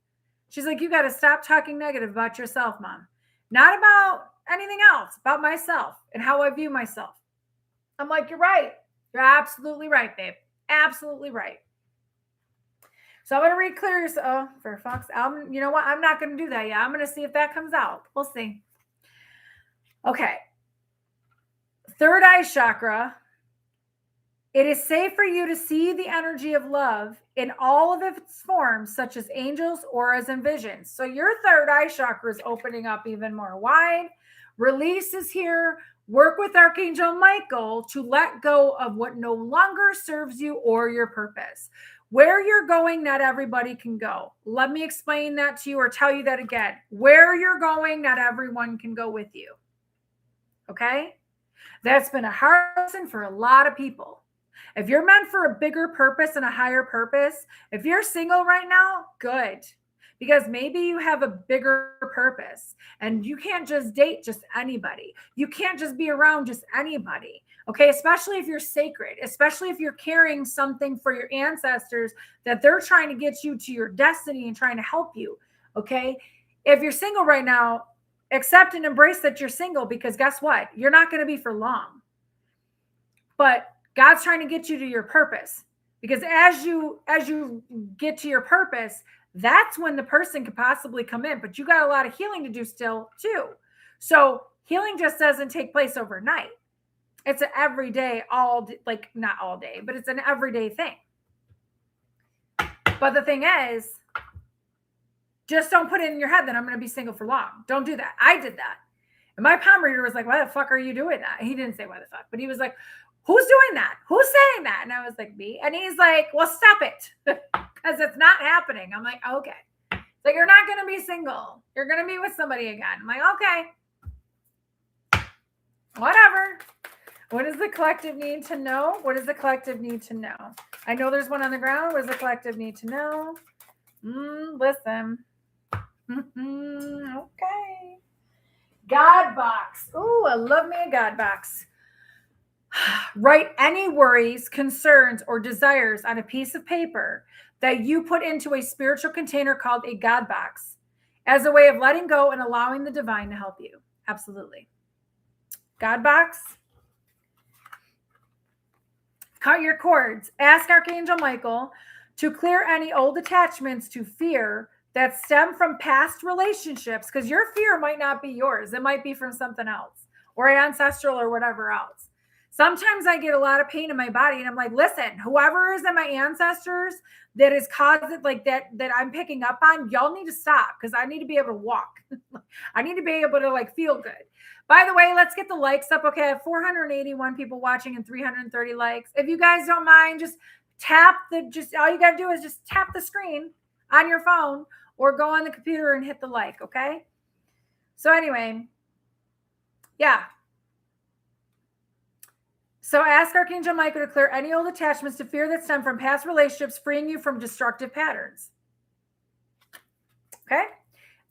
She's like, you got to stop talking negative about yourself, Mom. Not about anything else, about myself and how I view myself. I'm like, you're right. You're absolutely right, babe. Absolutely right. So I'm going to read clear. For Fox, you know what? I'm not going to do that yet. I'm going to see if that comes out. We'll see. Okay. Third eye chakra. It is safe for you to see the energy of love in all of its forms, such as angels, auras, and visions. So your third eye chakra is opening up even more wide. Release is here. Work with Archangel Michael to let go of what no longer serves you or your purpose. Where you're going, not everybody can go. Let me explain that to you or tell you that again. Where you're going, not everyone can go with you. Okay? That's been a hard lesson for a lot of people. If you're meant for a bigger purpose and a higher purpose, if you're single right now, good. Because maybe you have a bigger purpose and you can't just date just anybody. You can't just be around just anybody. Okay. Especially if you're sacred, especially if you're carrying something for your ancestors that they're trying to get you to your destiny and trying to help you. Okay. If you're single right now, accept and embrace that you're single, because guess what? You're not going to be for long. But God's trying to get you to your purpose, because as you get to your purpose, that's when the person could possibly come in. But you got a lot of healing to do still too. So healing just doesn't take place overnight. It's an everyday, not all day, but it's an everyday thing. But the thing is, just don't put it in your head that I'm going to be single for long. Don't do that. I did that. And my palm reader was like, why the fuck are you doing that? He didn't say why the fuck, but he was like, who's doing that? Who's saying that? And I was like, me. And he's like, well, stop it. Because it's not happening. I'm like, okay. It's like, you're not going to be single. You're going to be with somebody again. I'm like, okay. Whatever. What does the collective need to know? What does the collective need to know? I know there's one on the ground. What does the collective need to know? Listen. Okay. God box. Ooh, I love me a God box. Write any worries, concerns, or desires on a piece of paper that you put into a spiritual container called a God box as a way of letting go and allowing the divine to help you. Absolutely. God box. Cut your cords. Ask Archangel Michael to clear any old attachments to fear that stem from past relationships, because your fear might not be yours. It might be from something else or ancestral or whatever else. Sometimes I get a lot of pain in my body and I'm like, listen, whoever is in my ancestors that is causing like that I'm picking up on, y'all need to stop, because I need to be able to walk. I need to be able to like feel good. By the way, let's get the likes up. Okay, I have 481 people watching and 330 likes. If you guys don't mind, just all you got to do is just tap the screen on your phone or go on the computer and hit the like, okay? So anyway, yeah. So ask Archangel Michael to clear any old attachments to fear that stem from past relationships, freeing you from destructive patterns. Okay?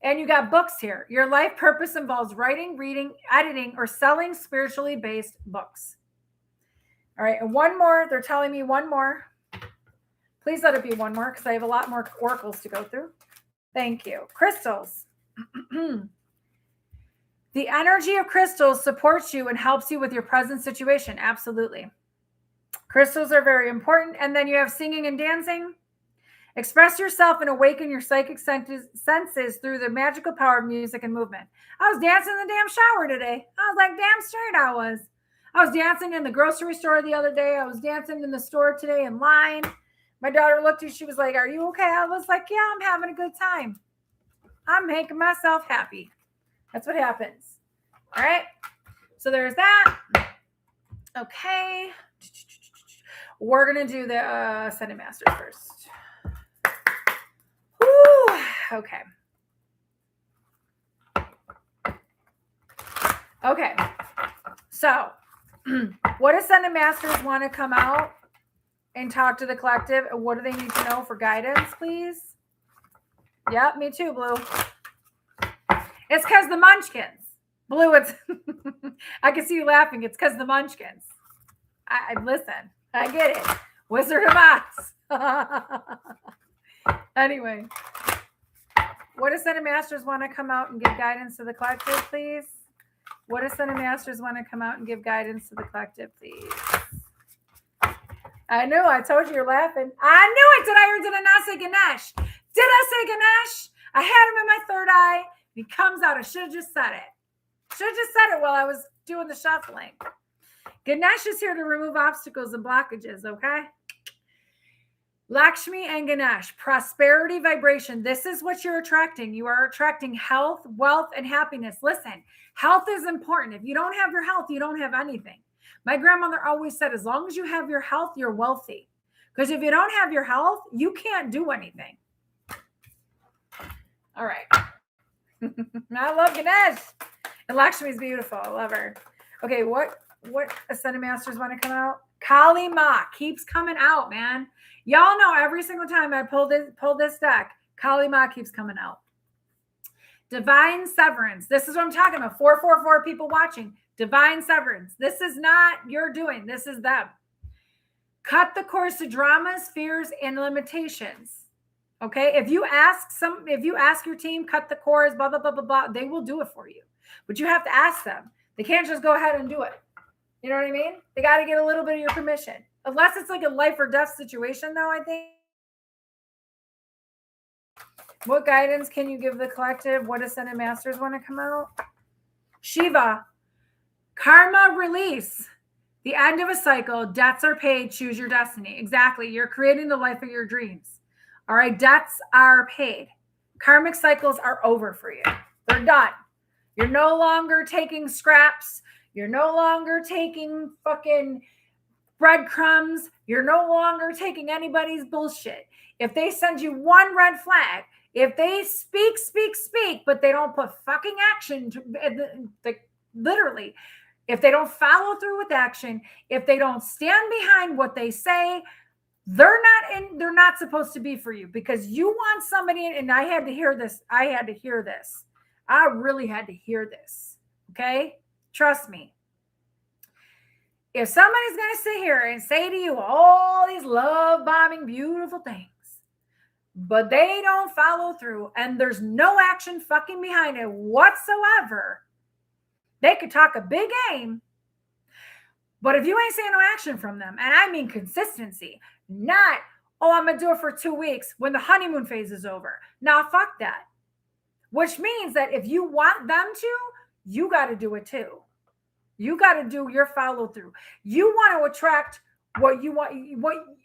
And you got books here. Your life purpose involves writing, reading, editing, or selling spiritually based books. All right, and one more. They're telling me one more. Please let it be one more, because I have a lot more oracles to go through. Thank you. Crystals. The energy of crystals supports you and helps you with your present situation. Absolutely. Crystals are very important. And then you have singing and dancing. Express yourself and awaken your psychic senses through the magical power of music and movement. I was dancing in the damn shower today. I was like, damn straight I was. I was dancing in the grocery store the other day. I was dancing in the store today in line. My daughter looked at me. She was like, are you okay? I was like, yeah, I'm having a good time. I'm making myself happy. That's what happens. All right. So there's that. Okay. We're going to do the Ascended Masters first. Woo. Okay. Okay. So what Ascended Masters want to come out and talk to the collective? And what do they need to know for guidance, please? Yep, me too, Blue. It's because the munchkins. Blue, it's I can see you laughing. It's because the munchkins. I listen. I get it. Wizard of Oz. Anyway, what Ascended Masters want to come out and give guidance to the collective, please? What Ascended Masters want to come out and give guidance to the collective, please? I knew. I told you you're laughing. I knew it. Did I not say Ganesh? Did I say Ganesh? I had him in my third eye. He comes out. I should have just said it. Should have just said it while I was doing the shuffling. Ganesh is here to remove obstacles and blockages, okay? Lakshmi and Ganesh, prosperity vibration. This is what you're attracting. You are attracting health, wealth, and happiness. Listen, health is important. If you don't have your health, you don't have anything. My grandmother always said, as long as you have your health, you're wealthy. Because if you don't have your health, you can't do anything. All right. I love Ganesh. And Lakshmi's beautiful. I love her. Okay, what Ascended Masters want to come out? Kali Ma keeps coming out, man. Y'all know every single time I pull this deck, Kali Ma keeps coming out. Divine Severance. This is what I'm talking about. 444 people watching. Divine Severance. This is not your doing. This is them. Cut the cords to dramas, fears, and limitations. Okay? If you ask your team, cut the cords, blah, blah, blah, blah, blah, they will do it for you. But you have to ask them. They can't just go ahead and do it. You know what I mean? They got to get a little bit of your permission. Unless it's like a life or death situation, though, I think. What guidance can you give the collective? What Ascended Masters want to come out? Shiva. Karma release. The end of a cycle. Debts are paid. Choose your destiny. Exactly. You're creating the life of your dreams. All right. Debts are paid. Karmic cycles are over for you. They're done. You're no longer taking scraps. You're no longer taking fucking breadcrumbs. You're no longer taking anybody's bullshit. If they send you one red flag, if they speak, but they don't put fucking action to, literally, if they don't follow through with action, if they don't stand behind what they say, they're not supposed to be for you, because you want somebody, and I had to hear this. I really had to hear this. Okay? Trust me. If somebody's going to sit here and say to you all these love bombing, beautiful things, but they don't follow through and there's no action fucking behind it whatsoever, they could talk a big game. But if you ain't seeing no action from them, and I mean consistency, not, oh, I'm going to do it for 2 weeks when the honeymoon phase is over. Now, fuck that. Which means that if you want them to, you got to do it too. You got to do your follow through. You want to attract what you want.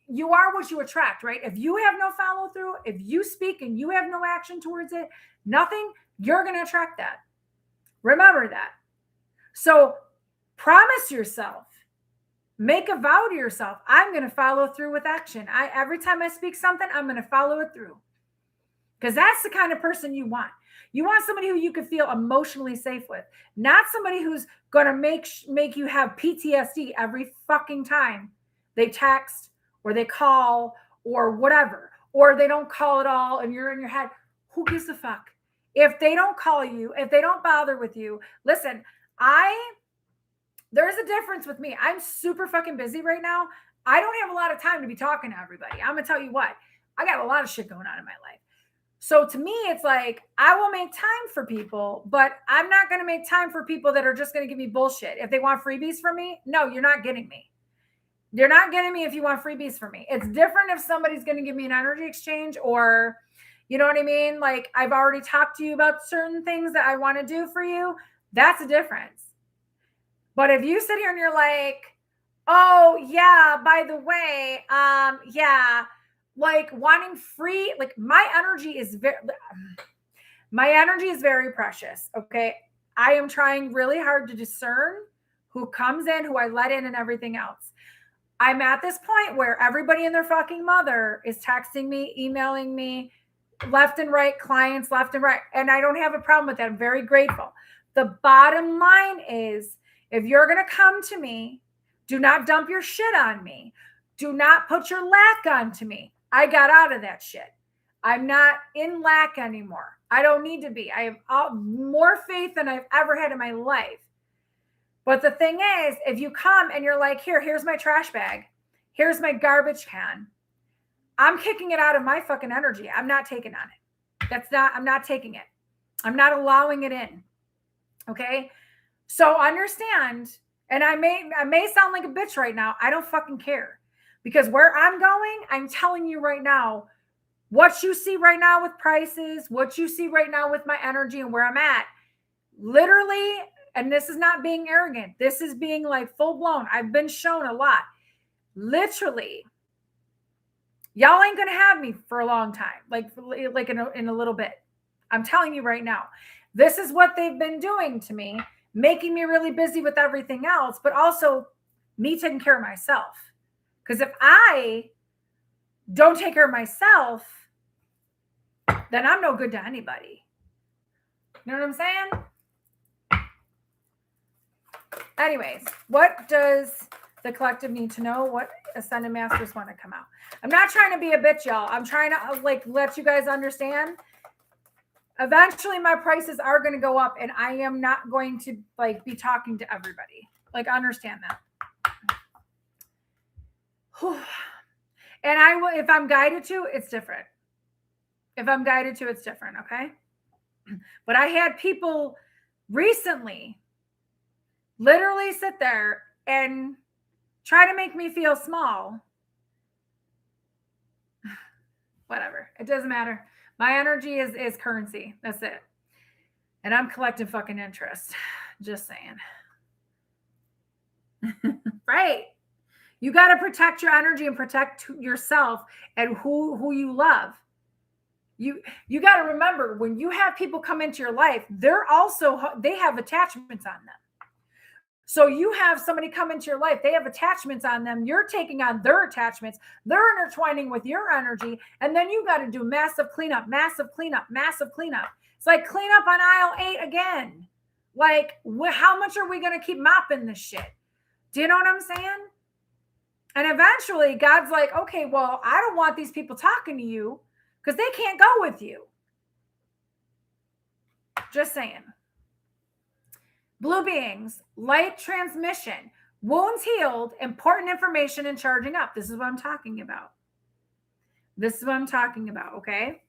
You are what you attract, right? If you have no follow through, if you speak and you have no action towards it, nothing, you're going to attract that. Remember that. So promise yourself, make a vow to yourself. I'm going to follow through with action. Every time I speak something, I'm going to follow it through. Because that's the kind of person you want. You want somebody who you can feel emotionally safe with, not somebody who's going to make you have PTSD every fucking time they text or they call or whatever, or they don't call at all and you're in your head. Who gives a fuck? If they don't call you, if they don't bother with you, listen, there's a difference with me. I'm super fucking busy right now. I don't have a lot of time to be talking to everybody. I'm going to tell you what, I got a lot of shit going on in my life. So to me, it's like, I will make time for people, but I'm not going to make time for people that are just going to give me bullshit. If they want freebies from me, no, you're not getting me. You're not getting me if you want freebies from me. It's different if somebody's going to give me an energy exchange, or, you know what I mean? Like, I've already talked to you about certain things that I want to do for you. That's a difference. But if you sit here and you're like, oh yeah, by the way, yeah, like wanting free, like my energy is very precious. Okay. I am trying really hard to discern who comes in, who I let in, and everything else. I'm at this point where everybody and their fucking mother is texting me, emailing me left and right, clients left and right. And I don't have a problem with that. I'm very grateful. The bottom line is, if you're going to come to me, do not dump your shit on me. Do not put your lack onto me. I got out of that shit. I'm not in lack anymore. I don't need to be. I have more faith than I've ever had in my life. But the thing is, if you come and you're like, here's my trash bag. Here's my garbage can. I'm kicking it out of my fucking energy. I'm not taking on it. I'm not taking it. I'm not allowing it in. Okay? So understand, and I may sound like a bitch right now. I don't fucking care. Because where I'm going, I'm telling you right now, what you see right now with prices, what you see right now with my energy and where I'm at, literally, and this is not being arrogant. This is being like full blown. I've been shown a lot. Literally, y'all ain't going to have me for a long time, like in a little bit. I'm telling you right now, this is what they've been doing to me, making me really busy with everything else, but also me taking care of myself. Because if I don't take care of myself, then I'm no good to anybody. You know what I'm saying? Anyways, what does the collective need to know? What Ascended Masters want to come out? I'm not trying to be a bitch, y'all. I'm trying to like let you guys understand. Eventually, my prices are going to go up, and I am not going to like be talking to everybody. Like, understand that. And I will, if I'm guided to, it's different. If I'm guided to, it's different. Okay. But I had people recently literally sit there and try to make me feel small. Whatever. It doesn't matter. My energy is currency. That's it. And I'm collecting fucking interest. Just saying. Right. You got to protect your energy and protect yourself and who you love. You got to remember, when you have people come into your life, they have attachments on them. So you have somebody come into your life, they have attachments on them. You're taking on their attachments. They're intertwining with your energy. And then you got to do massive cleanup, massive cleanup, massive cleanup. It's like clean up on aisle 8 again. Like, how much are we going to keep mopping this shit? Do you know what I'm saying? And eventually God's like, okay, well, I don't want these people talking to you because they can't go with you. Just saying. Blue beings, light transmission, wounds healed, important information, and charging up. This is what I'm talking about. This is what I'm talking about, okay?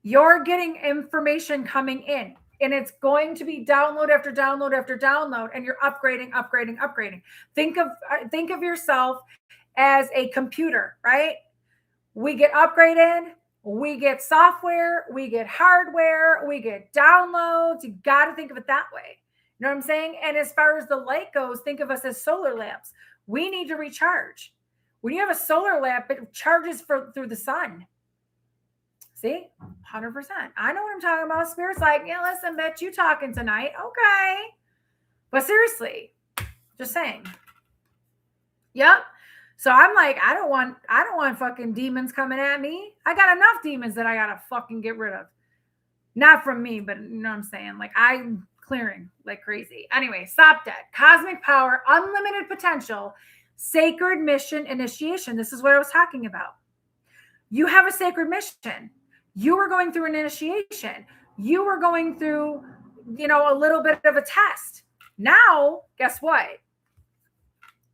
You're getting information coming in, and it's going to be download after download after download, and you're upgrading, upgrading, upgrading. Think of yourself as a computer, right? We get upgraded. We get software, we get hardware, we get downloads. You got to think of it that way. You know what I'm saying? And as far as the light goes, think of us as solar lamps. We need to recharge. When you have a solar lamp, it charges through the sun. See? 100%. I know what I'm talking about. Spirit's like, yeah, listen, bitch, you talking tonight. Okay. But seriously, just saying. Yep. So I'm like, I don't want fucking demons coming at me. I got enough demons that I got to fucking get rid of. Not from me, but you know what I'm saying? Like, I'm clearing like crazy. Anyway, stop dead. Cosmic power, unlimited potential, sacred mission initiation. This is what I was talking about. You have a sacred mission. You were going through an initiation. You were going through, a little bit of a test. Now, guess what?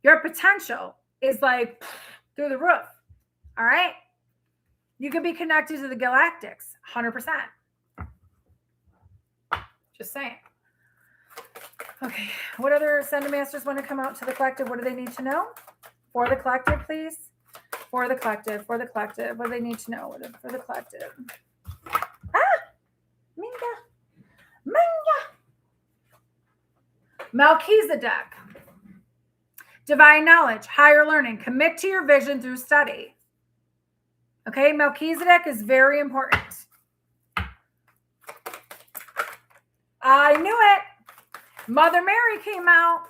Your potential is like through the roof. All right. You could be connected to the galactics 100%. Just saying. Okay. What other Ascended Masters want to come out to the collective? What do they need to know? For the collective, please. For the collective. For the collective. What do they need to know? For the collective. Minga. Melchizedek. Divine knowledge, higher learning, commit to your vision through study. Okay, Melchizedek is very important. I knew it. Mother Mary came out.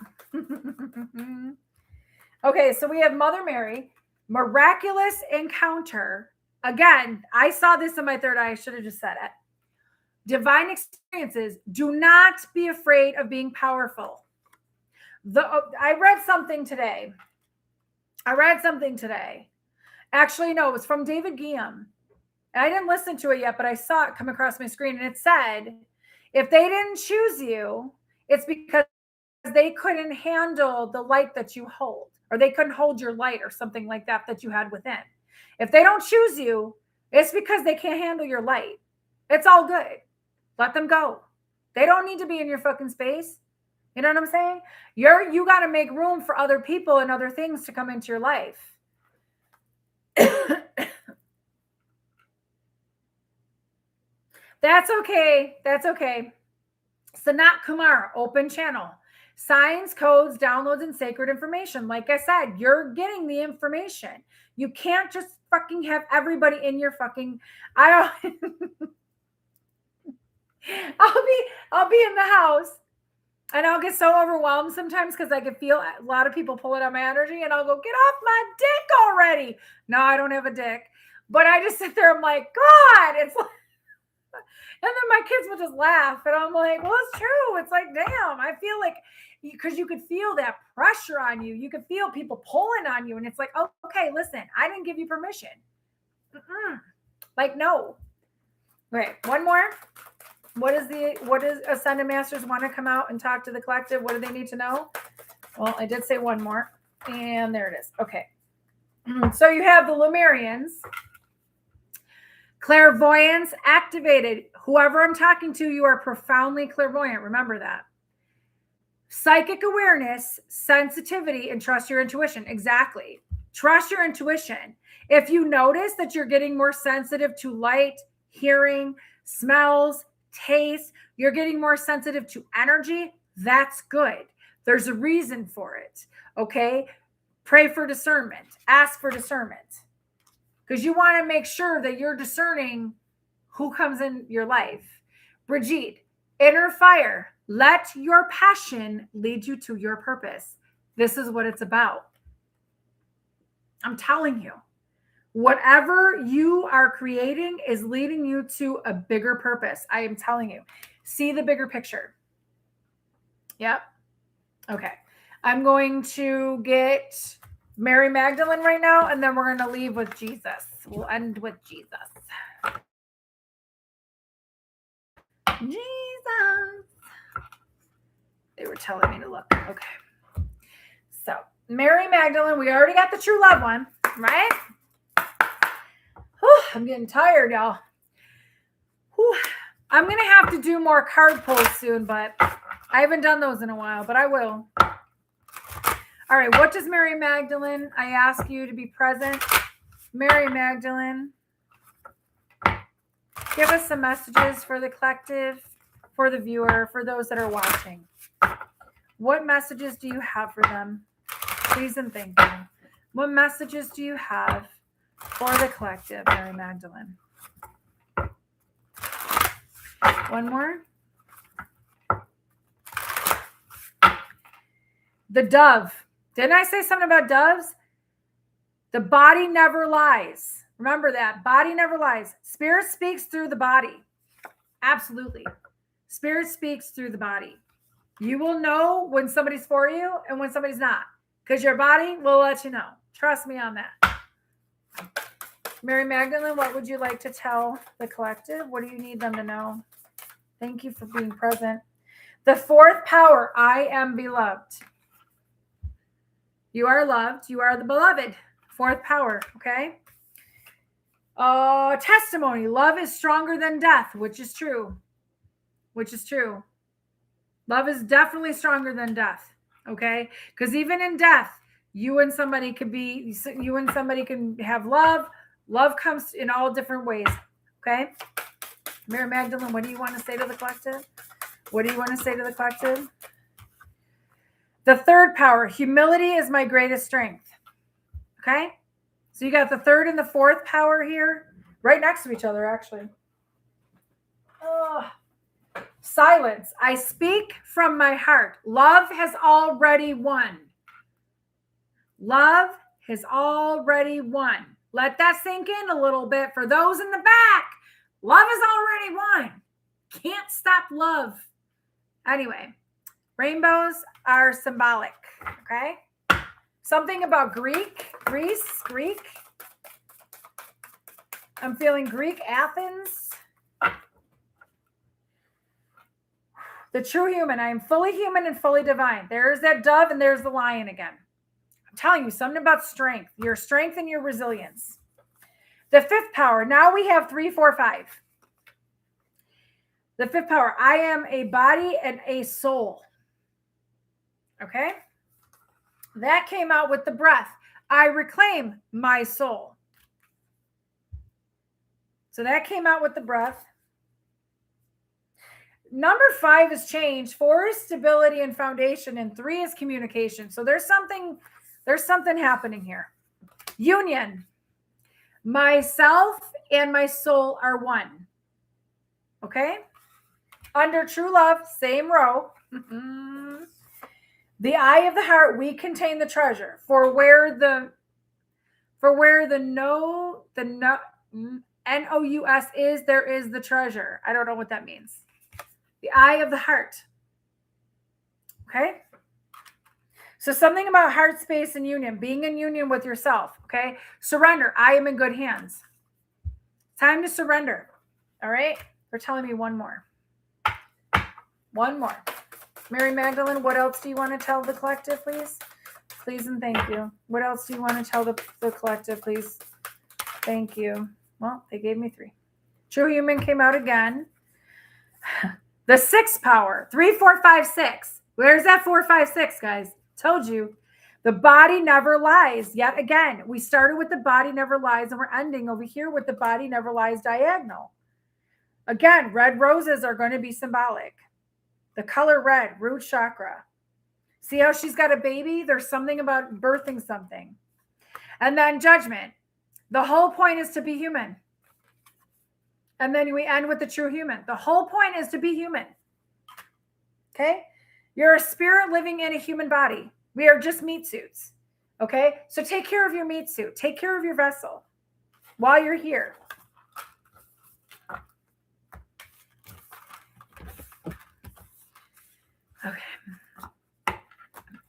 Okay, so we have Mother Mary, miraculous encounter. Again, I saw this in my third eye. I should have just said it. Divine experiences. Do not be afraid of being powerful. I read something today. Actually, no, it was from David Guillaume. And I didn't listen to it yet, but I saw it come across my screen. And it said, if they didn't choose you, it's because they couldn't handle the light that you hold, or they couldn't hold your light or something like that you had within. If they don't choose you, it's because they can't handle your light. It's all good. Let them go. They don't need to be in your fucking space. You know what I'm saying? You got to make room for other people and other things to come into your life. That's okay. That's okay. Sanat Kumar, open channel. Signs, codes, downloads, and sacred information. Like I said, you're getting the information. You can't just fucking have everybody in your fucking. I'll be in the house and I'll get so overwhelmed sometimes because I can feel a lot of people pulling on my energy, and I'll go, get off my dick already. No, I don't have a dick, but I just sit there. I'm like, God, it's like. And then my kids will just laugh. And I'm like, well, it's true. It's like, damn, I feel like, because you could feel that pressure on you. You could feel people pulling on you. And it's like, oh, okay, listen, I didn't give you permission. Like, no. Okay, one more. What does Ascended Masters want to come out and talk to the collective? What do they need to know? Well, I did say one more. And there it is. Okay. So you have the Lemurians. Clairvoyance activated. Whoever I'm talking to, you are profoundly clairvoyant. Remember that. Psychic awareness, sensitivity, and trust your intuition. Exactly. Trust your intuition. If you notice that you're getting more sensitive to light, hearing, smells, taste, you're getting more sensitive to energy, that's good. There's a reason for it. Okay? Pray for discernment. Ask for discernment. Because you want to make sure that you're discerning who comes in your life. Brigitte, inner fire. Let your passion lead you to your purpose. This is what it's about. I'm telling you, whatever you are creating is leading you to a bigger purpose. I am telling you. See the bigger picture. Yep. Okay. I'm going to get Mary Magdalene right now, and then we're going to leave with Jesus. We'll end with Jesus. Jesus. They were telling me to look. Okay. So, Mary Magdalene, we already got the true love one, right? Whew, I'm getting tired, y'all. Whew. I'm going to have to do more card pulls soon, but I haven't done those in a while, but I will. All right, what does Mary Magdalene? I ask you to be present. Mary Magdalene, give us some messages for the collective, for the viewer, for those that are watching. What messages do you have for them? Please and thank you. What messages do you have for the collective, Mary Magdalene? One more. The dove. Didn't I say something about doves? The body never lies. Remember that. Body never lies. Spirit speaks through the body. Absolutely. Spirit speaks through the body. You will know when somebody's for you and when somebody's not, because your body will let you know. Trust me on that. Mary Magdalene, what would you like to tell the collective? What do you need them to know? Thank you for being present. The fourth power, I am beloved. You are loved. You are the beloved. Fourth power, okay? Testimony. Love is stronger than death, which is true. Which is true. Love is definitely stronger than death, okay? Because even in death, you and somebody can have love. Love comes in all different ways, okay? Mary Magdalene, what do you want to say to the collective? What do you want to say to the collective? The third power, humility is my greatest strength, okay? So you got the third and the fourth power here, right next to each other, actually. Silence. I speak from my heart. Love has already won. Love has already won. Let that sink in a little bit. For those in the back, love has already won. Can't stop love. Anyway, rainbows are symbolic, okay? Something about Greece. I'm feeling Greek, Athens. The true human. I am fully human and fully divine. There's that dove and there's the lion again. I'm telling you something about strength. Your strength and your resilience. The fifth power. Now we have 3, 4, 5. The fifth power. I am a body and a soul. Okay? That came out with the breath. I reclaim my soul. So that came out with the breath. number 5 is change, 4 is stability and foundation, and 3 is communication. So there's something happening here. Union. Myself and my soul are one. Okay? Under true love, same row. The eye of the heart, we contain the treasure. For where the N-O-U-S is, there is the treasure. I don't know what that means. The eye of the heart. Okay? So something about heart space and union, being in union with yourself. Okay? Surrender. I am in good hands. Time to surrender. All right? They're telling me one more. One more. Mary Magdalene, what else do you want to tell the collective, please? Please and thank you. What else do you want to tell the collective, please? Thank you. Well, they gave me 3. True human came out again. The 6 power. 3, 4, 5, 6. Where's that 4, 5, 6, guys? Told you. The body never lies. Yet again, we started with the body never lies, and we're ending over here with the body never lies diagonal. Again, red roses are going to be symbolic. The color red, root chakra. See how she's got a baby? There's something about birthing something. And then judgment. The whole point is to be human. And then we end with the true human. The whole point is to be human. Okay? You're a spirit living in a human body. We are just meat suits. Okay? So take care of your meat suit. Take care of your vessel while you're here. Okay.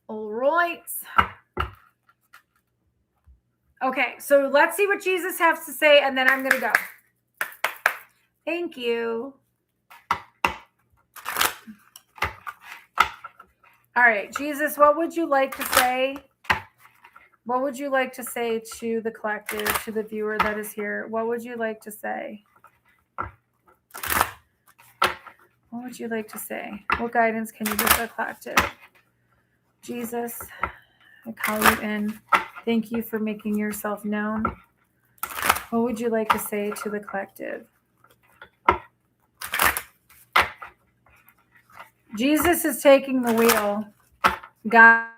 All right. Okay, so let's see what Jesus has to say, and then I'm going to go. Thank you. All right, Jesus, what would you like to say? What would you like to say to the collective, to the viewer that is here? What would you like to say? What would you like to say? What guidance can you give the collective? Jesus, I call you in. Thank you for making yourself known. What would you like to say to the collective? Jesus is taking the wheel. God,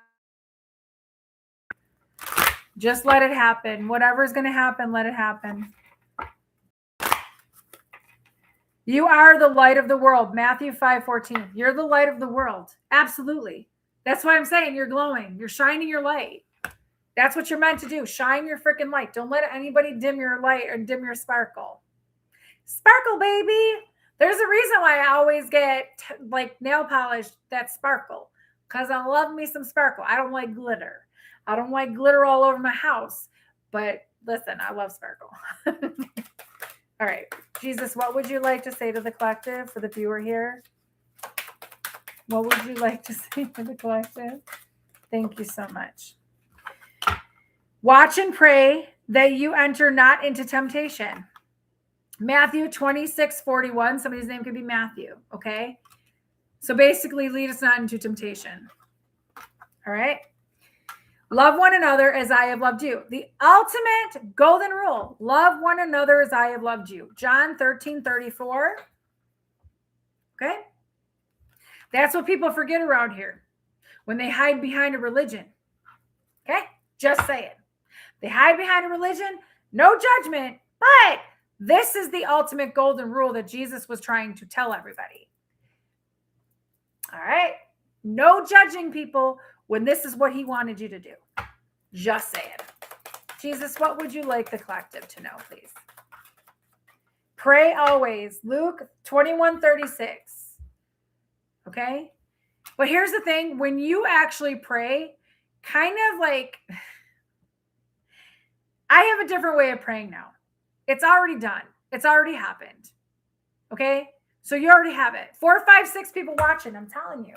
just let it happen. Whatever's going to happen, let it happen. You are the light of the world. Matthew 5:14. You're the light of the world. Absolutely. That's why I'm saying you're glowing. You're shining your light. That's what you're meant to do. Shine your freaking light. Don't let anybody dim your light or dim your sparkle. Sparkle, baby. There's a reason why I always get like nail polish that sparkle, because I love me some sparkle. I don't like glitter. I don't like glitter all over my house. But listen, I love sparkle. All right. Jesus, what would you like to say to the collective for the viewer here? What would you like to say to the collective? Thank you so much. Watch and pray that you enter not into temptation. Matthew 26:41. Somebody's name could be Matthew. Okay. So basically, lead us not into temptation. All right. Love one another as I have loved you. The ultimate golden rule. Love one another as I have loved you. John 13:34. Okay. That's what people forget around here when they hide behind a religion. Okay. Just say it. They hide behind a religion. No judgment. But this is the ultimate golden rule that Jesus was trying to tell everybody. All right. No judging people when this is what he wanted you to do. Just say it. Jesus, what would you like the collective to know, please? Pray always. Luke 21:36. Okay? But here's the thing. When you actually pray, kind of like, I have a different way of praying now. It's already done. It's already happened. Okay? So you already have it. 4, 5, 6 people watching. I'm telling you.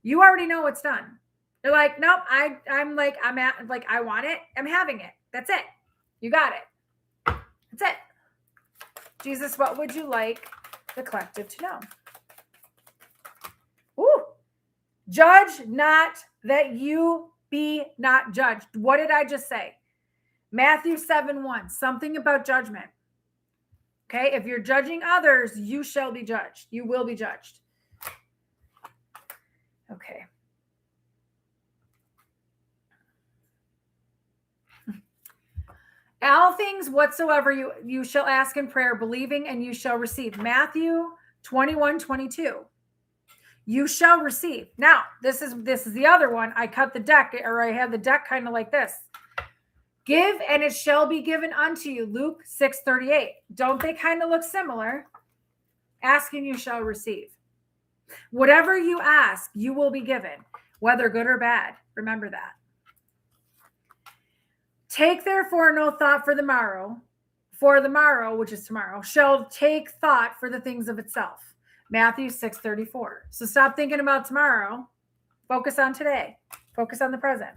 You already know it's done. They're like, nope, I want it. I'm having it. That's it. You got it. That's it. Jesus, what would you like the collective to know? Ooh. Judge not that you be not judged. What did I just say? Matthew 7:1. Something about judgment. Okay. If you're judging others, you shall be judged. You will be judged. Okay. All things whatsoever you shall ask in prayer, believing, and you shall receive. Matthew 21:22. You shall receive. Now, this is the other one. I cut the deck, or I have the deck kind of like this. Give, and it shall be given unto you. Luke 6:38. Don't they kind of look similar? Ask and you shall receive. Whatever you ask, you will be given, whether good or bad. Remember that. Take therefore no thought for the morrow, which is tomorrow, shall take thought for the things of itself. Matthew 6:34. So stop thinking about tomorrow. Focus on today. Focus on the present.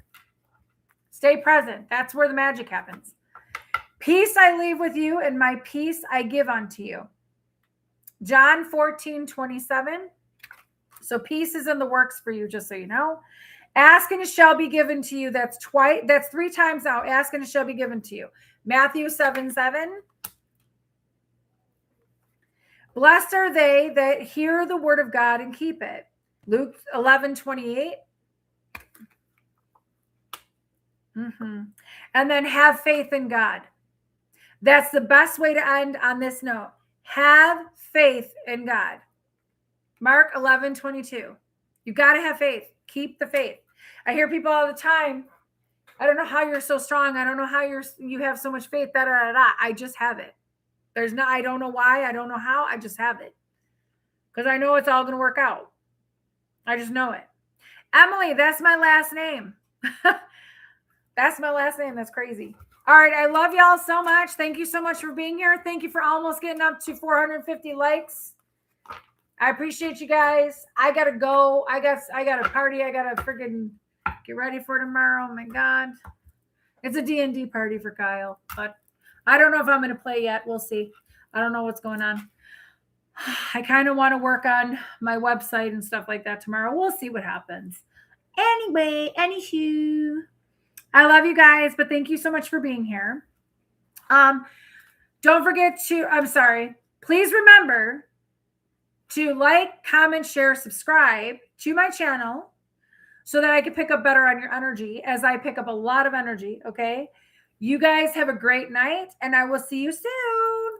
Stay present. That's where the magic happens. Peace I leave with you, and my peace I give unto you. John 14:27. So peace is in the works for you, just so you know. Ask and it shall be given to you. That's 3 times now. Ask and it shall be given to you. Matthew 7:7. Blessed are they that hear the word of God and keep it. Luke 11:28. And then have faith in God. That's the best way to end on this note. Have faith in God. Mark 11:22. You got to have faith. Keep the faith. I hear people all the time. I don't know how you're so strong. I don't know how you have so much faith. Da, da, da, da. I just have it. I don't know why. I don't know how. I just have it. Because I know it's all going to work out. I just know it. Emily, that's my last name. That's my last name. That's crazy. All right. I love y'all so much. Thank you so much for being here. Thank you for almost getting up to 450 likes. I appreciate you guys. I got to go. I got a party. I got to freaking get ready for tomorrow. Oh my God. It's a D&D party for Kyle, but I don't know if I'm going to play yet. We'll see. I don't know what's going on. I kind of want to work on my website and stuff like that tomorrow. We'll see what happens. Anyway, anywho, I love you guys, but thank you so much for being here. Don't forget to, please remember to like, comment, share, subscribe to my channel so that I can pick up better on your energy as I pick up a lot of energy. Okay. You guys have a great night and I will see you soon.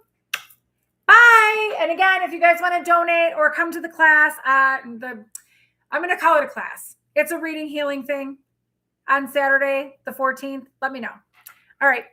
Bye. And again, if you guys want to donate or come to the class, I'm going to call it a class. It's a reading healing thing on Saturday, the 14th. Let me know. All right.